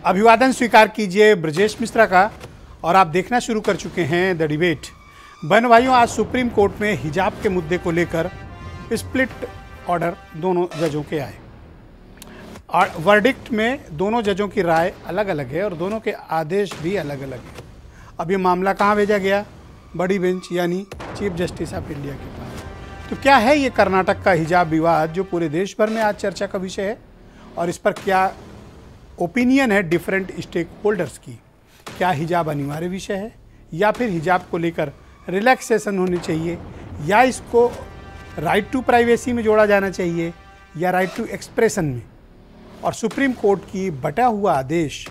अभिवादन स्वीकार कीजिए ब्रजेश मिश्रा का। और आप देखना शुरू कर चुके हैं द डिबेट। बहन भाइयों, आज सुप्रीम कोर्ट में हिजाब के मुद्दे को लेकर स्प्लिट ऑर्डर दोनों जजों के आए और वर्डिक्ट में दोनों जजों की राय अलग अलग है और दोनों के आदेश भी अलग अलग हैं। अब ये मामला कहाँ भेजा गया? बड़ी बेंच यानी चीफ जस्टिस ऑफ इंडिया के पास। तो क्या है ये कर्नाटक का हिजाब विवाद जो पूरे देश भर में आज चर्चा का विषय है, और इस पर क्या ओपिनियन है डिफरेंट स्टेक होल्डर्स की? क्या हिजाब अनिवार्य विषय है या फिर हिजाब को लेकर रिलैक्सेशन होनी चाहिए, या इसको राइट टू प्राइवेसी में जोड़ा जाना चाहिए या राइट टू एक्सप्रेशन में? और सुप्रीम कोर्ट की बटा हुआ आदेश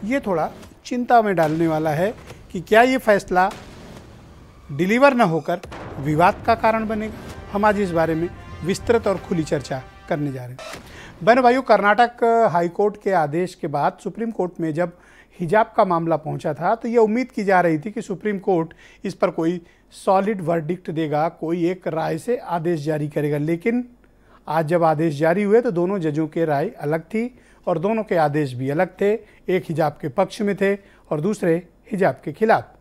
ये थोड़ा चिंता में डालने वाला है कि क्या ये फैसला डिलीवर न होकर विवाद का कारण बनेगा। हम आज इस बारे में विस्तृत और खुली चर्चा करने जा रहे हैं। बहन भाइयों, कर्नाटक हाईकोर्ट के आदेश के बाद सुप्रीम कोर्ट में जब हिजाब का मामला पहुंचा था तो ये उम्मीद की जा रही थी कि सुप्रीम कोर्ट इस पर कोई सॉलिड वर्डिक्ट देगा, कोई एक राय से आदेश जारी करेगा। लेकिन आज जब आदेश जारी हुए तो दोनों जजों के राय अलग थी और दोनों के आदेश भी अलग थे। एक हिजाब के पक्ष में थे और दूसरे हिजाब के खिलाफ।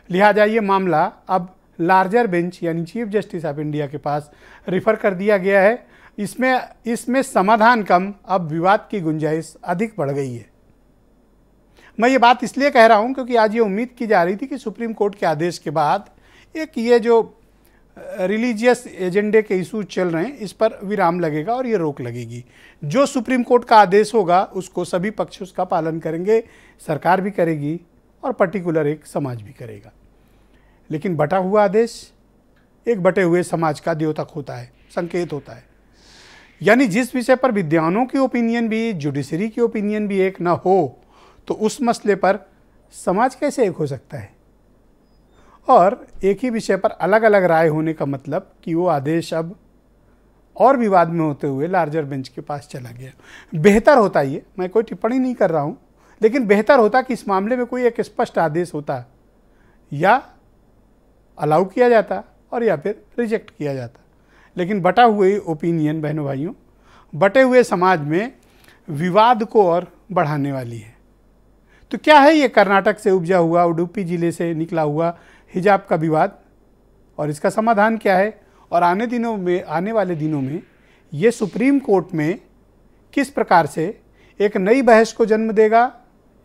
लिहाजा ये मामला अब लार्जर बेंच यानी चीफ जस्टिस ऑफ इंडिया के पास रिफर कर दिया गया है। इसमें समाधान कम, अब विवाद की गुंजाइश अधिक बढ़ गई है। मैं ये बात इसलिए कह रहा हूं क्योंकि आज ये उम्मीद की जा रही थी कि सुप्रीम कोर्ट के आदेश के बाद एक ये जो रिलीजियस एजेंडे के इशू चल रहे हैं इस पर विराम लगेगा और ये रोक लगेगी। जो सुप्रीम कोर्ट का आदेश होगा उसको सभी पक्ष उसका पालन करेंगे, सरकार भी करेगी और पर्टिकुलर एक समाज भी करेगा। लेकिन बटा हुआ आदेश एक बटे हुए समाज का द्योतक होता है, संकेत होता है। यानी जिस विषय पर विद्वानों की ओपिनियन भी, जुडिशरी की ओपिनियन भी एक ना हो तो उस मसले पर समाज कैसे एक हो सकता है? और एक ही विषय पर अलग अलग राय होने का मतलब कि वो आदेश अब और विवाद में होते हुए लार्जर बेंच के पास चला गया। बेहतर होता ये, मैं कोई टिप्पणी नहीं कर रहा हूँ, लेकिन बेहतर होता कि इस मामले में कोई एक स्पष्ट आदेश होता, या अलाउ किया जाता और या फिर रिजेक्ट किया जाता। लेकिन बटा हुए ओपिनियन बहनों भाइयों बटे हुए समाज में विवाद को और बढ़ाने वाली है। तो क्या है ये कर्नाटक से उपजा हुआ, उडुपी जिले से निकला हुआ हिजाब का विवाद, और इसका समाधान क्या है? और आने वाले दिनों में ये सुप्रीम कोर्ट में किस प्रकार से एक नई बहस को जन्म देगा,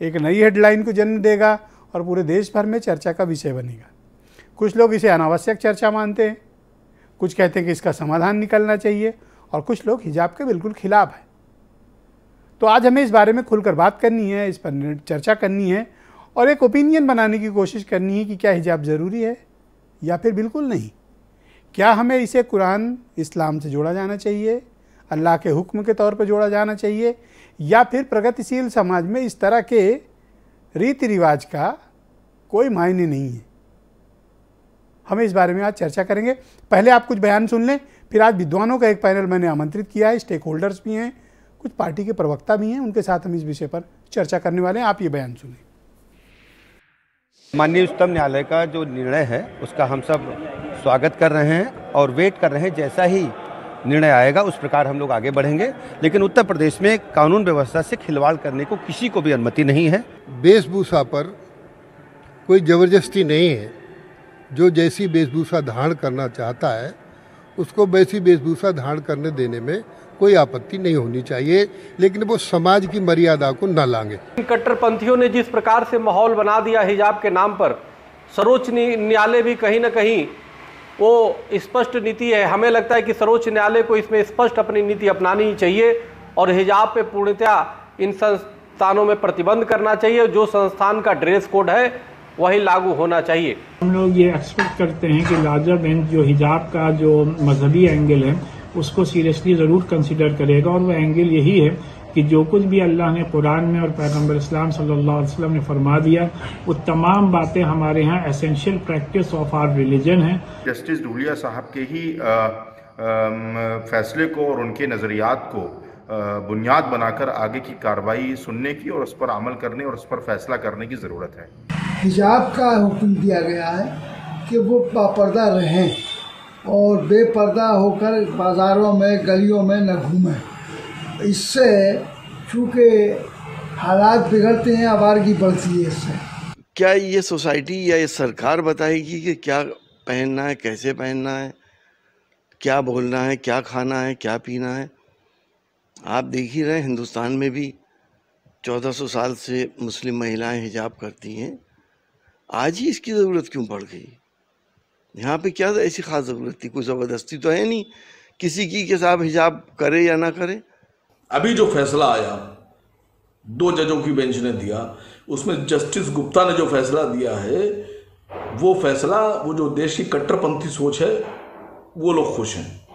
एक नई हेडलाइन को जन्म देगा और पूरे देश भर में चर्चा का विषय बनेगा। कुछ लोग इसे अनावश्यक चर्चा मानते हैं, कुछ कहते हैं कि इसका समाधान निकलना चाहिए, और कुछ लोग हिजाब के बिल्कुल खिलाफ है। तो आज हमें इस बारे में खुलकर बात करनी है, इस पर चर्चा करनी है और एक ओपिनियन बनाने की कोशिश करनी है कि क्या हिजाब ज़रूरी है या फिर बिल्कुल नहीं। क्या हमें इसे कुरान इस्लाम से जोड़ा जाना चाहिए, अल्लाह के हुक्म के तौर पर जोड़ा जाना चाहिए, या फिर प्रगतिशील समाज में इस तरह के रीति रिवाज का कोई मायने नहीं है? हमें इस बारे में आज चर्चा करेंगे। पहले आप कुछ बयान सुन लें, फिर आज विद्वानों का एक पैनल मैंने आमंत्रित किया है, स्टेक होल्डर्स भी हैं, कुछ पार्टी के प्रवक्ता भी हैं, उनके साथ हम इस विषय पर चर्चा करने वाले हैं। आप ये बयान सुनें। माननीय उच्चतम न्यायालय का जो निर्णय है उसका हम सब स्वागत कर रहे हैं और वेट कर रहे हैं, जैसा ही निर्णय आएगा उस प्रकार हम लोग आगे बढ़ेंगे। लेकिन उत्तर प्रदेश में कानून व्यवस्था से खिलवाड़ करने को किसी को भी अनुमति नहीं है। वेशभूषा पर कोई जबरदस्ती नहीं है। जो जैसी वेशभूषा धारण करना चाहता है उसको वैसी वेशभूषा धारण करने देने में कोई आपत्ति नहीं होनी चाहिए, लेकिन वो समाज की मर्यादा को न लांघे। कट्टरपंथियों ने जिस प्रकार से माहौल बना दिया हिजाब के नाम पर, सर्वोच्च न्यायालय भी कहीं न कहीं वो स्पष्ट नीति है। हमें लगता है कि सर्वोच्च न्यायालय को इसमें स्पष्ट अपनी नीति अपनानी ही चाहिए और हिजाब पे पूर्णतया इन संस्थानों में प्रतिबंध करना चाहिए। जो संस्थान का ड्रेस कोड है वही लागू होना चाहिए। हम लोग ये एक्सपेक्ट करते हैं कि लार्जर बेंच जो हिजाब का जो मजहबी एंगल है उसको सीरियसली ज़रूर कंसिडर करेगा, और वो एंगल यही है कि जो कुछ भी अल्लाह ने कुरान में और पैगंबर इस्लाम सल्लल्लाहु अलैहि वसल्लम ने फरमा दिया वो तमाम बातें हमारे यहाँ essential practice of our religion है। जस्टिस ढूलिया साहब के ही फैसले को और उनके नज़रियात को बुनियाद बनाकर आगे की कार्रवाई सुनने की और उस पर अमल करने और उस पर फैसला करने की ज़रूरत है। हिजाब का हुक्म दिया गया है कि वो बापर्दा रहें और बेपर्दा होकर बाज़ारों में गलियों में न घूमें। इससे चूँकि हालात बिगड़ते हैं, आवारगी बढ़ती है इससे। क्या ये सोसाइटी या ये सरकार बताएगी कि क्या पहनना है, कैसे पहनना है, क्या बोलना है, क्या खाना है, क्या पीना है? आप देख ही रहे, हिंदुस्तान में भी 1400 साल से मुस्लिम महिलाएं हिजाब करती हैं। आज ही इसकी ज़रूरत क्यों पड़ गई? यहाँ पे क्या ऐसी ख़ास ज़रूरत थी? कोई ज़बरदस्ती तो है नहीं किसी की कि साहब हिजाब करे या ना करे। अभी जो फैसला आया 2 जजों की बेंच ने दिया, उसमें जस्टिस गुप्ता ने जो फैसला दिया है, वो फैसला, वो जो देश की कट्टरपंथी सोच है, वो लोग खुश हैं।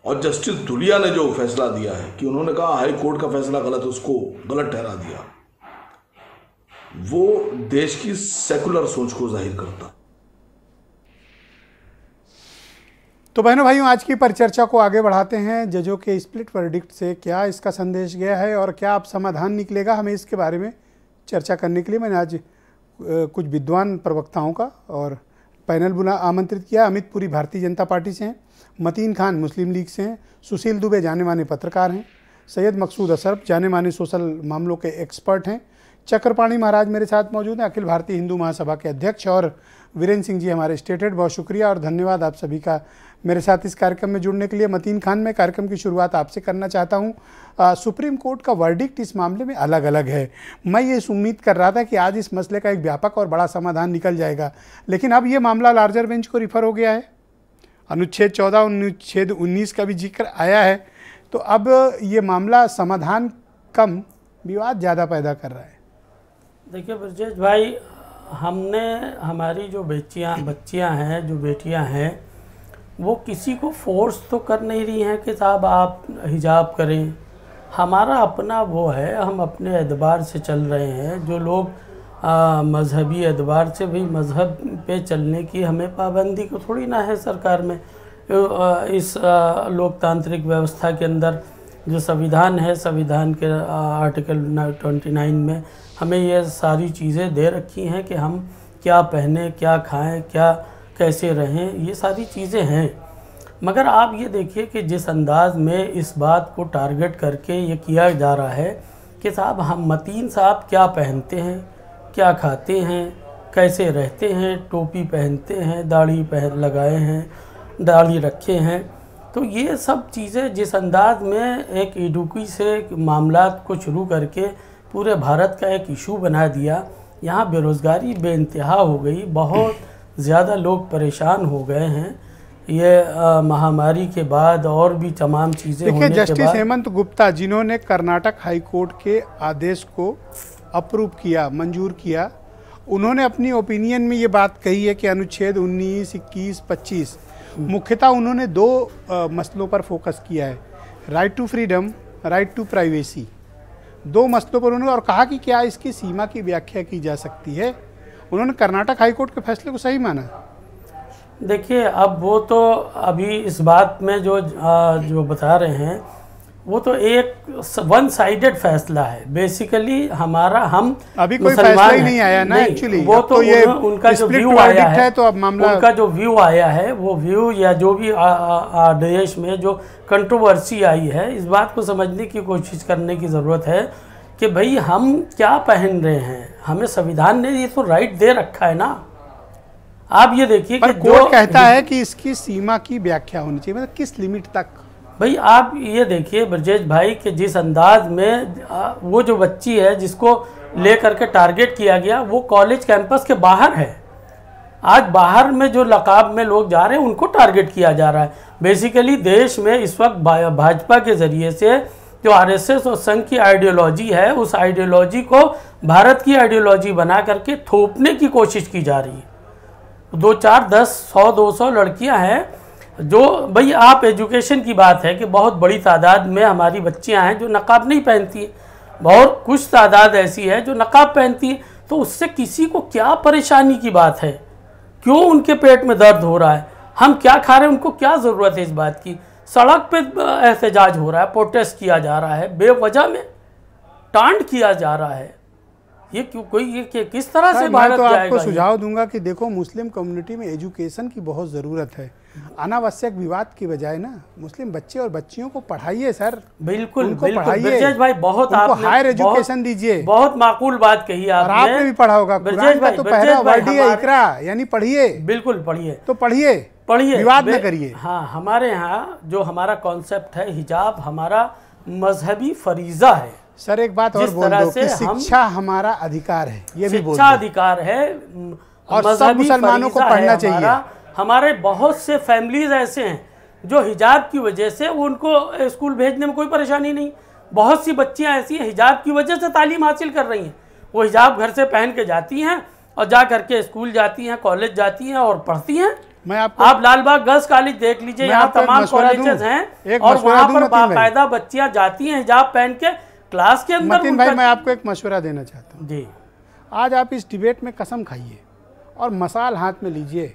और जस्टिस धुलिया ने जो फैसला दिया है कि उन्होंने कहा हाई कोर्ट का फैसला गलत, उसको गलत ठहरा दिया, वो देश की सेकुलर सोच को जाहिर करता। तो बहनों भाइयों, आज की परिचर्चा को आगे बढ़ाते हैं। जजों के स्प्लिट वर्डिक्ट से क्या इसका संदेश गया है और क्या अब समाधान निकलेगा, हमें इसके बारे में चर्चा करने के लिए मैंने आज कुछ विद्वान प्रवक्ताओं का और पैनल आमंत्रित किया। अमित पुरी भारतीय जनता पार्टी से हैं, मतीन खान मुस्लिम लीग से हैं, सुशील दुबे जाने माने पत्रकार हैं, सैयद मकसूद असरफ जाने माने सोशल मामलों के एक्सपर्ट हैं, चक्रपाणी महाराज मेरे साथ मौजूद हैं, अखिल भारतीय हिंदू महासभा के अध्यक्ष, और वीरेंद्र सिंह जी हमारे स्टेट हेड। बहुत शुक्रिया और धन्यवाद आप सभी का मेरे साथ इस कार्यक्रम में जुड़ने के लिए। मतीन खान, मैं कार्यक्रम की शुरुआत आपसे करना चाहता हूं। सुप्रीम कोर्ट का वर्डिक्ट इस मामले में अलग अलग है। मैं ये उम्मीद कर रहा था कि आज इस मसले का एक व्यापक और बड़ा समाधान निकल जाएगा, लेकिन अब ये मामला लार्जर बेंच को रिफ़र हो गया है। अनुच्छेद 14, अनुच्छेद 19 का भी जिक्र आया है, तो अब ये मामला समाधान कम, विवाद ज़्यादा पैदा कर रहा है। देखिए ब्रजेश भाई, हमारी जो बच्चियाँ हैं, जो बेटियाँ हैं, वो किसी को फोर्स तो कर नहीं रही हैं कि साहब आप हिजाब करें। हमारा अपना वो है, हम अपने एतबार से चल रहे हैं। जो लोग मजहबी एतबार से भी मज़हब पे चलने की हमें पाबंदी को थोड़ी ना है सरकार में। इस लोकतांत्रिक व्यवस्था के अंदर जो संविधान है, संविधान के आर्टिकल 29 में हमें ये सारी चीज़ें दे रखी हैं कि हम क्या पहने, क्या खाएं, क्या कैसे रहें, ये सारी चीज़ें हैं। मगर आप ये देखिए कि जिस अंदाज में इस बात को टारगेट करके ये किया जा रहा है कि साहब हम मतीन साहब क्या पहनते हैं, क्या खाते हैं, कैसे रहते हैं, टोपी पहनते हैं, दाढ़ी लगाए हैं, दाढ़ी रखे हैं, तो ये सब चीज़ें जिस अंदाज में एक इडुकी से मामलात को शुरू करके पूरे भारत का एक इशू बना दिया। यहाँ बेरोज़गारी बेइंतहा हो गई, बहुत ज़्यादा लोग परेशान हो गए हैं ये महामारी के बाद और भी तमाम चीज़ें होने के बाद। जस्टिस हेमंत गुप्ता, जिन्होंने कर्नाटक हाई कोर्ट के आदेश को अप्रूव किया, मंजूर किया, उन्होंने अपनी ओपिनियन में ये बात कही है कि अनुच्छेद 19, 21, 25 मुख्यतः उन्होंने 2 मसलों पर फोकस किया है, right to freedom, right to privacy. 2 मसलों पर उन्होंने और कहा कि क्या इसकी सीमा की व्याख्या की जा सकती है। उन्होंने कर्नाटक हाई कोर्ट के फैसले को सही माना। देखिए, अब वो तो अभी इस बात में जो बता रहे हैं वो तो एक वन साइडेड फैसला है। बेसिकली हम अभी कोई फैसला ही नहीं आया ना एक्चुअली। वो तो ये उनका जो व्यू आया है, तो अब मामला उनका जो व्यू आया है, वो व्यू या जो भी देश में जो कंट्रोवर्सी आई है, इस बात को समझने की कोशिश करने की ज़रूरत है कि भाई हम क्या पहन रहे हैं। हमें संविधान ने ये तो राइट दे रखा है ना। आप ये देखिए कि कोर्ट कहता है कि इसकी सीमा की व्याख्या होनी चाहिए, मतलब किस लिमिट तक। भाई आप ये देखिए ब्रजेश भाई कि जिस अंदाज में वो जो बच्ची है जिसको लेकर के टारगेट किया गया, वो कॉलेज कैंपस के बाहर है। आज बाहर में जो लकाब में लोग जा रहे हैं उनको टारगेट किया जा रहा है। बेसिकली देश में इस वक्त भाजपा के ज़रिए से जो आरएसएस और संघ की आइडियोलॉजी है, उस आइडियोलॉजी को भारत की आइडियोलॉजी बना करके थोपने की कोशिश की जा रही है। 2, 4, 10, 100, 200 लड़कियां हैं जो, भाई आप एजुकेशन की बात है कि बहुत बड़ी तादाद में हमारी बच्चियां हैं जो नकाब नहीं पहनती हैं, बहुत कुछ तादाद ऐसी है जो नकाब पहनती है। तो उससे किसी को क्या परेशानी की बात है? क्यों उनके पेट में दर्द हो रहा है? हम क्या खा रहे हैं, उनको क्या ज़रूरत है इस बात की? सड़क पे एहतजाज हो रहा है, प्रोटेस्ट किया जा रहा है, बेवजह में टांड किया जा रहा है। ये क्यों कोई ये किस तरह से मैं भारत तो जाएगा? आपको सुझाव दूंगा कि देखो, मुस्लिम कम्युनिटी में एजुकेशन की बहुत ज़रूरत है। अनावश्यक विवाद की बजाय ना मुस्लिम बच्चे और बच्चियों को पढ़ाइए सर। बिल्कुल उनको बिल्कुल पढ़ाइए, ब्रजेश भाई, बहुत उनको आपने हायर एजुकेशन दीजिए। बहुत माकूल बात कही आपने। और आपने भी पढ़ा होगा, कुरान का तो पहला वर्ड ही है इकरा, यानी पढ़िए। बिल्कुल पढ़िए, तो पढ़िए, विवाद न करिए। हाँ, हमारे यहाँ जो हमारा कॉन्सेप्ट है, हिजाब हमारा मजहबी फरीजा है। सर एक बात और बोल दो कि शिक्षा हमारा अधिकार है, ये भी बोल दो। शिक्षा अधिकार है और सब मुसलमानों को पढ़ना चाहिए। हमारे बहुत से फैमिलीज ऐसे हैं जो हिजाब की वजह से उनको स्कूल भेजने में कोई परेशानी नहीं। बहुत सी बच्चियां ऐसी हैं हिजाब की वजह से तालीम हासिल कर रही हैं। वो हिजाब घर से पहन के जाती हैं और जा करके स्कूल जाती हैं, कॉलेज जाती हैं और पढ़ती हैं। आप लालबाग गर्ल्स कॉलेज देख लीजिए, यहाँ तमाम कॉलेजेस हैं और वहाँ पर बाकायदा बच्चियां जाती हैं हिजाब पहन के क्लास के अंदर। मतीन भाई, मैं आपको एक मशवरा देना चाहता हूँ जी। आज आप इस डिबेट में कसम खाइए और मसाल हाथ में लीजिए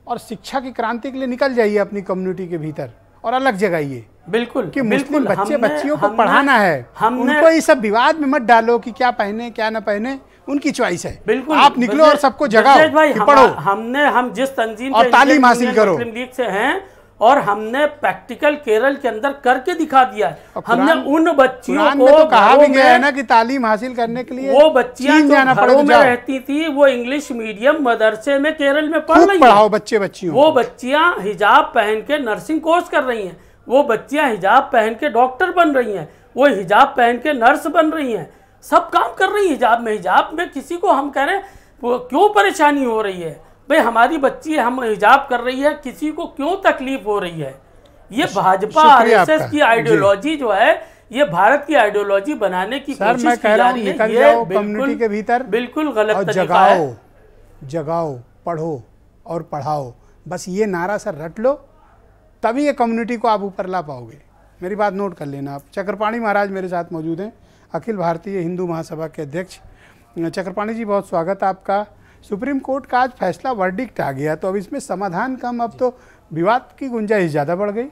और शिक्षा की क्रांति के लिए निकल जाइए अपनी कम्युनिटी के भीतर और अलग जगाइए। बिल्कुल कि मुस्लिम बच्चे बच्चियों को पढ़ाना है, उनको इस सब विवाद में मत डालो कि क्या पहने क्या न पहने, उनकी चॉइस है। बिल्कुल, आप निकलो और सबको जगाओ कि पढ़ो। हम जिस तंजीम और तालीम हासिल करो। मुस्लिम लीग से हैं और हमने प्रैक्टिकल केरल के अंदर करके दिखा दिया है। हमने उन बच्चियों को तो कहा भी गया है ना कि तालीम हासिल करने के लिए वो बच्चियां जो घरों में रहती थी वो इंग्लिश मीडियम मदरसे में केरल में पढ़ रही पढ़ाओ बच्चे बच्चियों। वो बच्चियां हिजाब पहन के नर्सिंग कोर्स कर रही हैं, वो बच्चियां हिजाब पहन के डॉक्टर बन रही हैं, वो हिजाब पहन के नर्स बन रही हैं, सब काम कर रही है हिजाब में। हिजाब में किसी को हम कह रहे हैं क्यों परेशानी हो रही है? भाई हमारी बच्ची हम हिजाब कर रही है, किसी को क्यों तकलीफ हो रही है? ये भाजपा आरएसएस की आइडियोलॉजी जो है, ये भारत की आइडियोलॉजी बनाने की कोशिश की जा रही है। ये कम्युनिटी के भीतर बिल्कुल गलत तरीका है। जगाओ, पढ़ो और पढ़ाओ, बस ये नारा सर रट लो, तभी ये कम्युनिटी को आप ऊपर ला पाओगे। मेरी बात नोट कर लेना आप। चक्रपाणी महाराज मेरे साथ मौजूद हैं, अखिल भारतीय हिंदू महासभा के अध्यक्ष। चक्रपाणी जी, बहुत स्वागत आपका। सुप्रीम कोर्ट का आज फैसला वर्डिक्ट आ गया, तो अब इसमें समाधान कम, अब तो विवाद की गुंजाइश ज़्यादा बढ़ गई।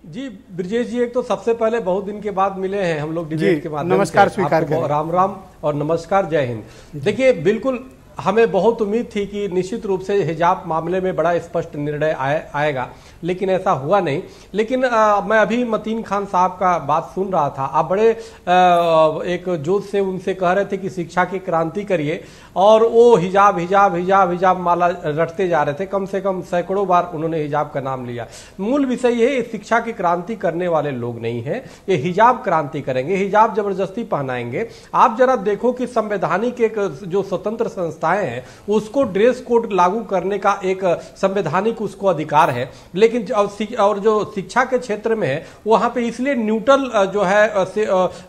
जी ब्रजेश जी, एक तो सबसे पहले बहुत दिन के बाद मिले हैं हम लोग डिबेट के माध्यम से। नमस्कार स्वीकार करें। राम राम और नमस्कार, जय हिंद। देखिए, बिल्कुल हमें बहुत उम्मीद थी कि निश्चित रूप से हिजाब मामले में बड़ा स्पष्ट निर्णय आएगा, लेकिन ऐसा हुआ नहीं। लेकिन मैं अभी मतीन खान साहब का बात सुन रहा था। आप बड़े एक जोश से उनसे कह रहे थे कि शिक्षा की क्रांति करिए, और वो हिजाब हिजाब हिजाब हिजाब माला रटते जा रहे थे। कम से कम सैकड़ों बार उन्होंने हिजाब का नाम लिया। मूल विषय ये है, शिक्षा की क्रांति करने वाले लोग नहीं है, ये हिजाब क्रांति करेंगे, हिजाब जबरदस्ती पहनाएंगे। आप जरा देखो कि संवैधानिक एक जो स्वतंत्र संस्थाएं हैं उसको ड्रेस कोड लागू करने का एक संवैधानिक उसको अधिकार है, लेकिन और जो शिक्षा के क्षेत्र में है वहां पे इसलिए न्यूट्रल जो है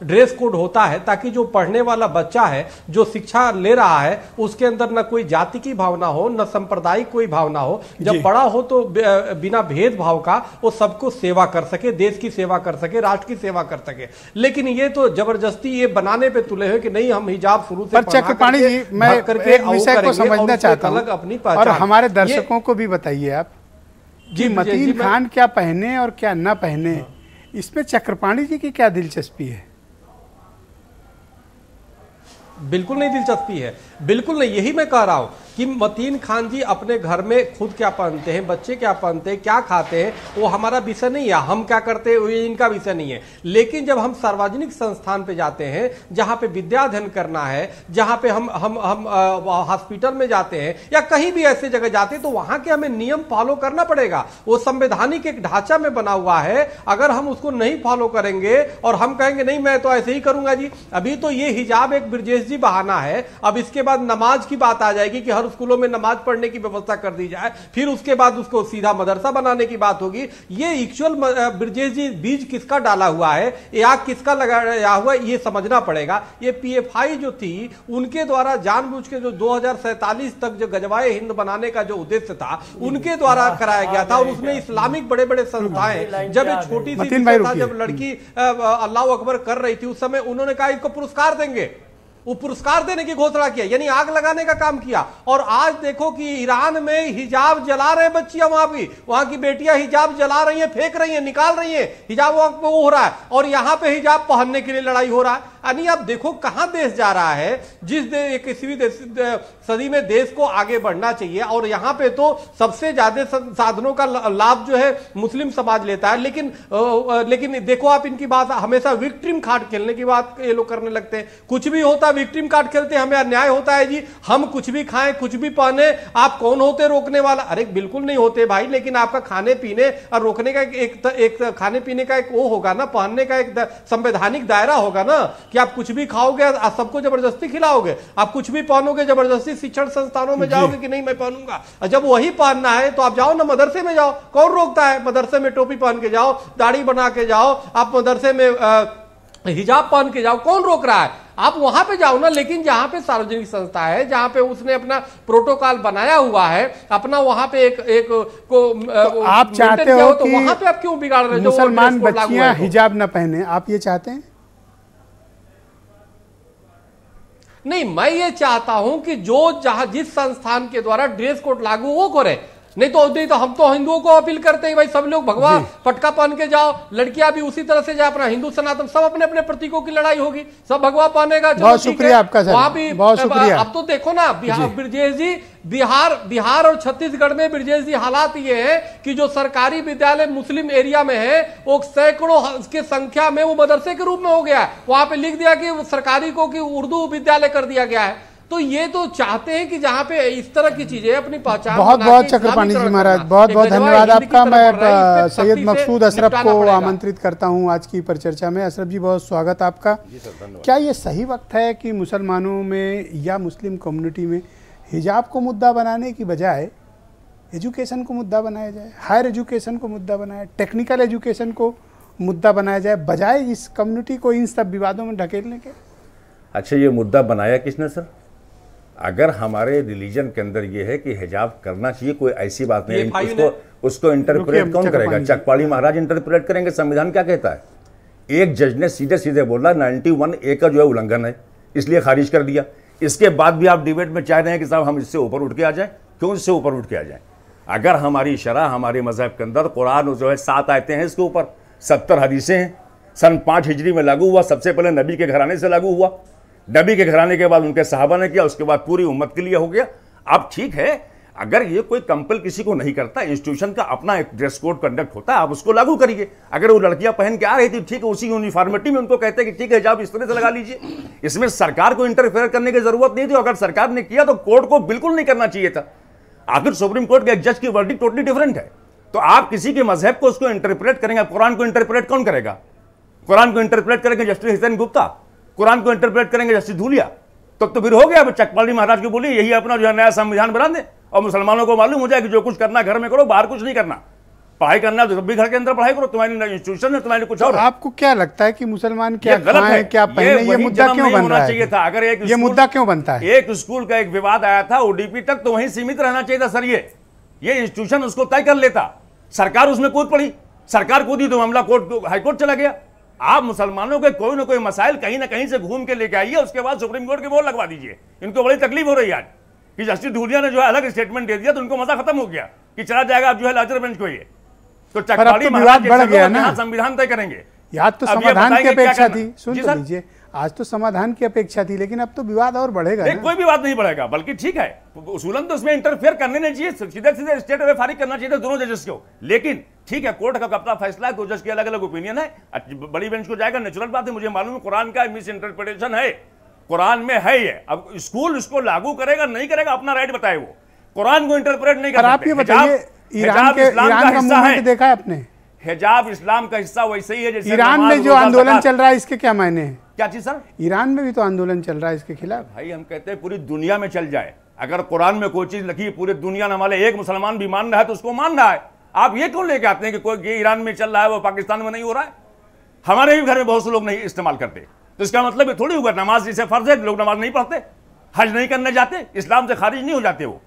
ड्रेस कोड होता है ताकि जो पढ़ने वाला बच्चा है, जो शिक्षा ले रहा है, उसके अंदर न कोई जाति की भावना हो, न सांप्रदायिक कोई भावना हो। जब बड़ा हो तो बिना भेदभाव का वो सबको सेवा कर सके, देश की सेवा कर सके, राष्ट्र की सेवा कर सके। लेकिन ये तो जबरदस्ती ये बनाने पे तुले हुए कि नहीं हम हिजाब शुरू से चक्रपाणी जी, मैं एक विषय को समझना चाहता हूं अपनी और हमारे दर्शकों को भी बताइए आप जी, मतीन खान क्या पहने और क्या न पहने, इसमें चक्रपाणी जी की क्या दिलचस्पी है? बिल्कुल नहीं दिलचस्पी है, बिल्कुल नहीं। यही मैं कह रहा हूं कि मतीन खान जी अपने घर में खुद क्या पहनते हैं, बच्चे क्या पहनते हैं, क्या खाते हैं, वो हमारा विषय नहीं है। हम क्या करते हैं ये इनका विषय नहीं है। लेकिन जब हम सार्वजनिक संस्थान पे जाते हैं, जहां पे विद्या अध्ययन करना है, जहां पे हम हॉस्पिटल में जाते हैं या कहीं भी ऐसे जगह जाते हैं, तो वहां के हमें नियम फॉलो करना पड़ेगा। वो संवैधानिक एक ढांचा में बना हुआ है। अगर हम उसको नहीं फॉलो करेंगे और हम कहेंगे नहीं मैं तो ऐसे ही करूंगा जी, अभी तो ये हिजाब एक ब्रजेश जी बहाना है। अब इसके बाद नमाज की बात आ जाएगी कि हर स्कूलों में नमाज पढ़ने की व्यवस्था कर दी जाए, फिर उसके बाद उसको सीधा मदरसा बनाने की बात होगी। ये एक्चुअल ब्रजेश जी बीज किसका डाला हुआ है, ये आग किसका लगाया हुआ है, ये समझना पड़ेगा। ये पीएफआई जो थी उनके द्वारा जानबूझ के जो 2047 तक जो गजवाए हिंद बनाने का जो उद्देश्य था उनके द्वारा कराया गया था। और उसमें इस्लामिक बड़े बड़े संस्थाएं, जब एक छोटी सी जब लड़की अल्लाह अकबर कर रही थी उस समय उन्होंने कहा इसको पुरस्कार देंगे। वो पुरस्कार देने की घोषणा किया, यानी आग लगाने का काम किया। और आज देखो कि ईरान में हिजाब जला रहे बच्चियां, वहां की बेटियां हिजाब जला रही हैं, फेंक रही हैं, निकाल रही हैं, हिजाब वहां पे वो हो रहा है, और यहां पे हिजाब पहनने के लिए लड़ाई हो रहा है। यानी आप देखो कहां देश जा रहा है। जिस 21वीं सदी में देश को आगे बढ़ना चाहिए, और यहां पे तो सबसे ज्यादा साधनों का लाभ जो है मुस्लिम समाज लेता है। लेकिन देखो आप इनकी बात, हमेशा विक्टिम कार्ड खेलने की बात ये लोग करने लगते हैं। कुछ भी होता है विक्टिम कार्ड खेलते हैं, हमें अन्याय होता है जी, हम कुछ भी खाएं, कुछ भी पहने, आप कौन होते रोकने वाला? अरे बिल्कुल नहीं होते भाई, लेकिन आपका खाने पीने और रोकने का एक खाने पीने का एक वो होगा ना, पहनने का एक संवैधानिक दायरा होगा ना, कि आप कुछ भी खाओगे, आप सबको जबरदस्ती खिलाओगे, आप कुछ भी पहनोगे, जबरदस्ती शिक्षण संस्थानों में जाओगे कि नहीं मैं पहनूंगा। और जब वही पहनना है तो आप जाओ ना मदरसे में जाओ, कौन रोकता है? मदरसे में टोपी पहन के जाओ, दाढ़ी बना के जाओ, आप मदरसे में हिजाब पहन के जाओ, कौन रोक रहा है? आप वहां पे जाओ ना। लेकिन जहां पे सार्वजनिक संस्था है, जहां पे उसने अपना प्रोटोकॉल बनाया हुआ है, अपना वहां पे एक तो आप चाहते हो तो वहां पे आप क्यों बिगाड़ रहे हो? मुसलमान बच्चियां हिजाब न पहने, आप ये चाहते हैं? नहीं, मैं ये चाहता हूं कि जिस संस्थान के द्वारा ड्रेस कोड लागू वो करे। नहीं तो हम तो हिंदुओं को अपील करते हैं भाई सब लोग भगवा पटका पहन के जाओ, लड़कियां भी उसी तरह से जाए, अपना हिंदू सनातन सब अपने अपने प्रतीकों की लड़ाई होगी, सब भगवा पहनेगा। बहुत शुक्रिया आपका सर, वहां भी बहुत शुक्रिया। अब तो देखो ना ब्रजेश जी, बिहार और छत्तीसगढ़ में ब्रजेश जी हालात ये है कि जो सरकारी विद्यालय मुस्लिम एरिया में है वो सैकड़ों की संख्या में वो मदरसे के रूप में हो गया है। वहां पे लिख दिया कि सरकारी को कि उर्दू विद्यालय कर दिया गया है। तो ये तो चाहते हैं कि जहां पे इस तरह की चीजें अपनी पहचान। बहुत बहुत चक्रपाणी जी महाराज, बहुत बहुत धन्यवाद आपका। मैं सैयद मकसूद अशरफ को आमंत्रित करता हूं आज की परिचर्चा में। अशरफ जी बहुत स्वागत आपका। क्या ये सही वक्त है कि मुसलमानों में या मुस्लिम कम्युनिटी में हिजाब को मुद्दा बनाने की बजाय एजुकेशन को मुद्दा बनाया जाए, हायर एजुकेशन को मुद्दा बनाया, टेक्निकल एजुकेशन को मुद्दा बनाया जाए, बजाय इस कम्युनिटी को इन सब विवादों में ढकेलने के? अच्छा, ये मुद्दा बनाया किसने सर? अगर हमारे रिलीजन के अंदर ये है कि हिजाब करना चाहिए, कोई ऐसी बात नहीं, उसको इंटरप्रेट कौन करेगा? चकपाड़ी महाराज इंटरप्रेट करेंगे। संविधान क्या कहता है? एक जज ने सीधे सीधे बोला 91A का जो है उल्लंघन है, इसलिए खारिज कर दिया। इसके बाद भी आप डिबेट में चाह रहे हैं कि साहब हम इससे ऊपर उठ के आ जाएं। क्यों इससे ऊपर उठ के आ जाएं? अगर हमारी शरह, हमारे मजहब के अंदर कुरान जो है 7 आयतें हैं, इसके ऊपर 70 हदीसें हैं। सन 5 हिजरी में लागू हुआ, सबसे पहले नबी के घराने से लागू हुआ, नबी के घराने के बाद उनके सहाबा ने किया, उसके बाद पूरी उम्मत के लिए हो गया। अब ठीक है, अगर ये कोई कंपल किसी को नहीं करता, इंस्टीट्यूशन का अपना एक ड्रेस कोड कंडक्ट होता है, आप उसको लागू करिए। अगर वो लड़कियां पहन के आ रही थी, ठीक है, उसी यूनिफॉर्मिटी में उनको कहते हैं कि ठीक है हिजाब इस तरह से लगा लीजिए। इसमें सरकार को इंटरफेयर करने की जरूरत नहीं थी। अगर सरकार ने किया तो कोर्ट को बिल्कुल नहीं करना चाहिए था। आखिर सुप्रीम कोर्ट के एक जज की वर्डिक्ट टोटली डिफरेंट है। तो आप किसी के मजहब को उसको इंटरप्रेट करेंगे। कुरान को इंटरप्रेट कौन करेगा? कुरान को इंटरप्रेट करेंगे जस्टिस हिसैन गुप्ता, कुरान को इंटरप्रेट करेंगे जस्टिस धूलिया। तो फिर हो गया। चकपाली महाराज को बोलिए यही अपना जो है नया संविधान बना दे, और मुसलमानों को मालूम हो जाए कि जो कुछ करना घर में करो, बाहर कुछ नहीं करना। पढ़ाई करना तो भी घर के अंदर पढ़ाई करो, तुम्हारी इंस्टीट्यूशन है, तुम्हारे कुछ और। आपको क्या लगता है कि मुसलमान क्या खाएं, क्या पहने, ये मुद्दा क्यों बन रहा है? था अगर ये मुद्दा क्यों बनता है? एक स्कूल का एक विवाद आया था ओडीपी तक, तो वहीं सीमित रहना चाहिए था सर। ये इंस्टीट्यूशन उसको तय कर लेता, सरकार उसमें कूद पड़ी, सरकार कूदी तो मामला कोर्ट, हाईकोर्ट चला गया। आप मुसलमानों के कोई ना कोई मसाइल कहीं ना कहीं से घूम के लेके आइए, उसके बाद सुप्रीम कोर्ट की बोर्ड लगवा दीजिए। इनको बड़ी तकलीफ हो रही है आज कि जस्टिस धूलिया ने जो है अलग स्टेटमेंट दे दिया, तो उनको मजा खत्म हो गया कि चला जाएगा अब जो है लार्जर बेंच को। ये तो चकपाली महाराज बढ़ गया ना, संविधान तय करेंगे। याद तो समाधान की अपेक्षा थी, सुन लीजिए, आज तो समाधान की अपेक्षा थी, लेकिन अब तो विवाद और बढ़ेगा। कोई विवाद नहीं बढ़ेगा, बल्कि ठीक है, उसूलन तो उसमें इंटरफेयर करने नहीं चाहिए, सीधे सीधे स्टेट वे फारिग करना चाहिए दोनों जजेस को। लेकिन ठीक है, कोर्ट का अपना फैसला है, दो जज के अलग अलग ओपिनियन है, बड़ी बेंच को जाएगा, नेचुरल बात है। मुझे मालूम है कुरान का मिस इंटरप्रिटेशन है, कुरान में है ये। अब स्कूल इसको लागू करेगा नहीं करेगा अपना राइट बताए, वो कुरान को इंटरप्रेट नहीं कर सकते। आप ये बताइए, ईरान का मूवमेंट देखा है आपने? हिजाब इस्लाम का हिस्सा वैसे ही है जैसे ईरान में जो आंदोलन चल रहा है, इसके क्या मायने हैं? क्या चीज सर? ईरान में भी तो आंदोलन चल रहा है इसके खिलाफ। भाई हम कहते हैं पूरी दुनिया में चल जाए, अगर कुरान में कोई चीज लिखी पूरी दुनिया में वाले एक मुसलमान भी मान रहा है तो उसको मान रहा है। आप ये क्यों लेके आते हैं कि कोई ईरान में चल रहा है वो पाकिस्तान में नहीं हो रहा है? हमारे भी घर में बहुत से लोग नहीं इस्तेमाल करते, तो इसका मतलब ये थोड़ी होगा नमाज जिसे फर्ज है लोग नमाज नहीं पढ़ते, हज नहीं करने जाते, इस्लाम से खारिज नहीं हो जाते। वो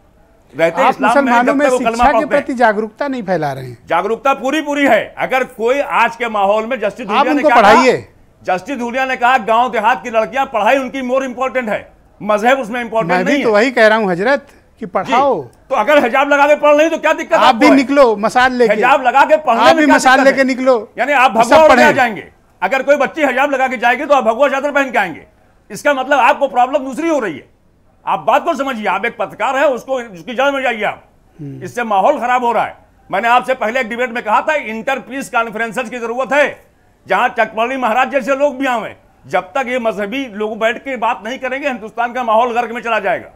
रहते आप मुसलमानों में शिक्षा के प्रति जागरूकता नहीं फैला रहे हैं। जागरूकता पूरी है। अगर कोई आज के माहौल में जस्टिस आप उनको पढ़ाइए, जस्टिस धूलिया ने कहा गांव देहात की लड़कियां, पढ़ाई उनकी मोर इंपॉर्टेंट है, मजहब उसमें इंपॉर्टेंट नहीं है। मैं भी तो वही कह रहा हूं हजरत कि पढ़ाओ। तो अगर हिजाब लगा के पढ़ नहीं तो क्या दिक्कत? आप भी निकलो मसाल लेके, हिजाब लगा के पढ़ने आप भी मसाल लेके निकलो, यानी आप भगवा उड़ के जाएंगे। अगर कोई बच्ची हिजाब लगा के जाएगी तो आप भगवा चादर पहन के आएंगे, इसका मतलब आपको प्रॉब्लम दूसरी हो रही है। आप बात को समझिए, आप एक पत्रकार है, उसको उसकी जड़ में जाइए आप, इससे माहौल खराब हो रहा है। मैंने आपसे पहले एक डिबेट में कहा था इंटर पीस कॉन्फ्रेंसेस की जरूरत है, जहां चकपाली महाराज जैसे लोग भी आवे। जब तक ये मजहबी लोग बैठ के बात नहीं करेंगे, हिंदुस्तान का माहौल गर्क में चला जाएगा।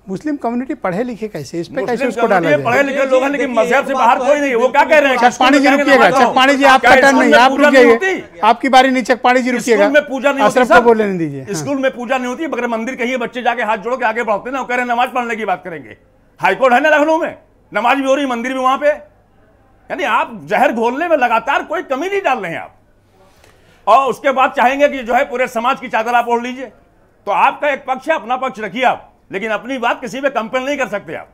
मुस्लिम कम्युनिटी पढ़े लिखे कैसे, इस पे कैसे उसको डाला जाए? पढ़े लिखे लोग हैं लेकिन मजहब से बाहर कोई नहीं है। वो क्या कह रहे हैं? चकपाणी जी रुकिएगा, चकपाणी जी आपका टर्न नहीं, आप रुकिए, आपकी बारी नहीं, चकपाणी जी रुकिएगा। स्कूल में पूजा नहीं होती, अशरफ को बोलने नहीं दीजिए। स्कूल में पूजा नहीं होती, मगर मंदिर कहीं बच्चे जाके हाथ जोड़ के आगे बढ़ते ना, वो कह रहे हैं नमाज पढ़ने की बात करेंगे। हाईकोर्ट है ना लखनऊ में, नमाज भी हो रही, मंदिर भी वहां पे। यानी आप जहर घोलने में लगातार कोई कमी नहीं डाल रहे हैं आप, और उसके बाद चाहेंगे कि जो है पूरे समाज की चादर आप ओढ़ लीजिए। तो आपका एक पक्ष है, अपना पक्ष रखिए आप, लेकिन अपनी बात किसी पे कंपेल नहीं कर सकते आप।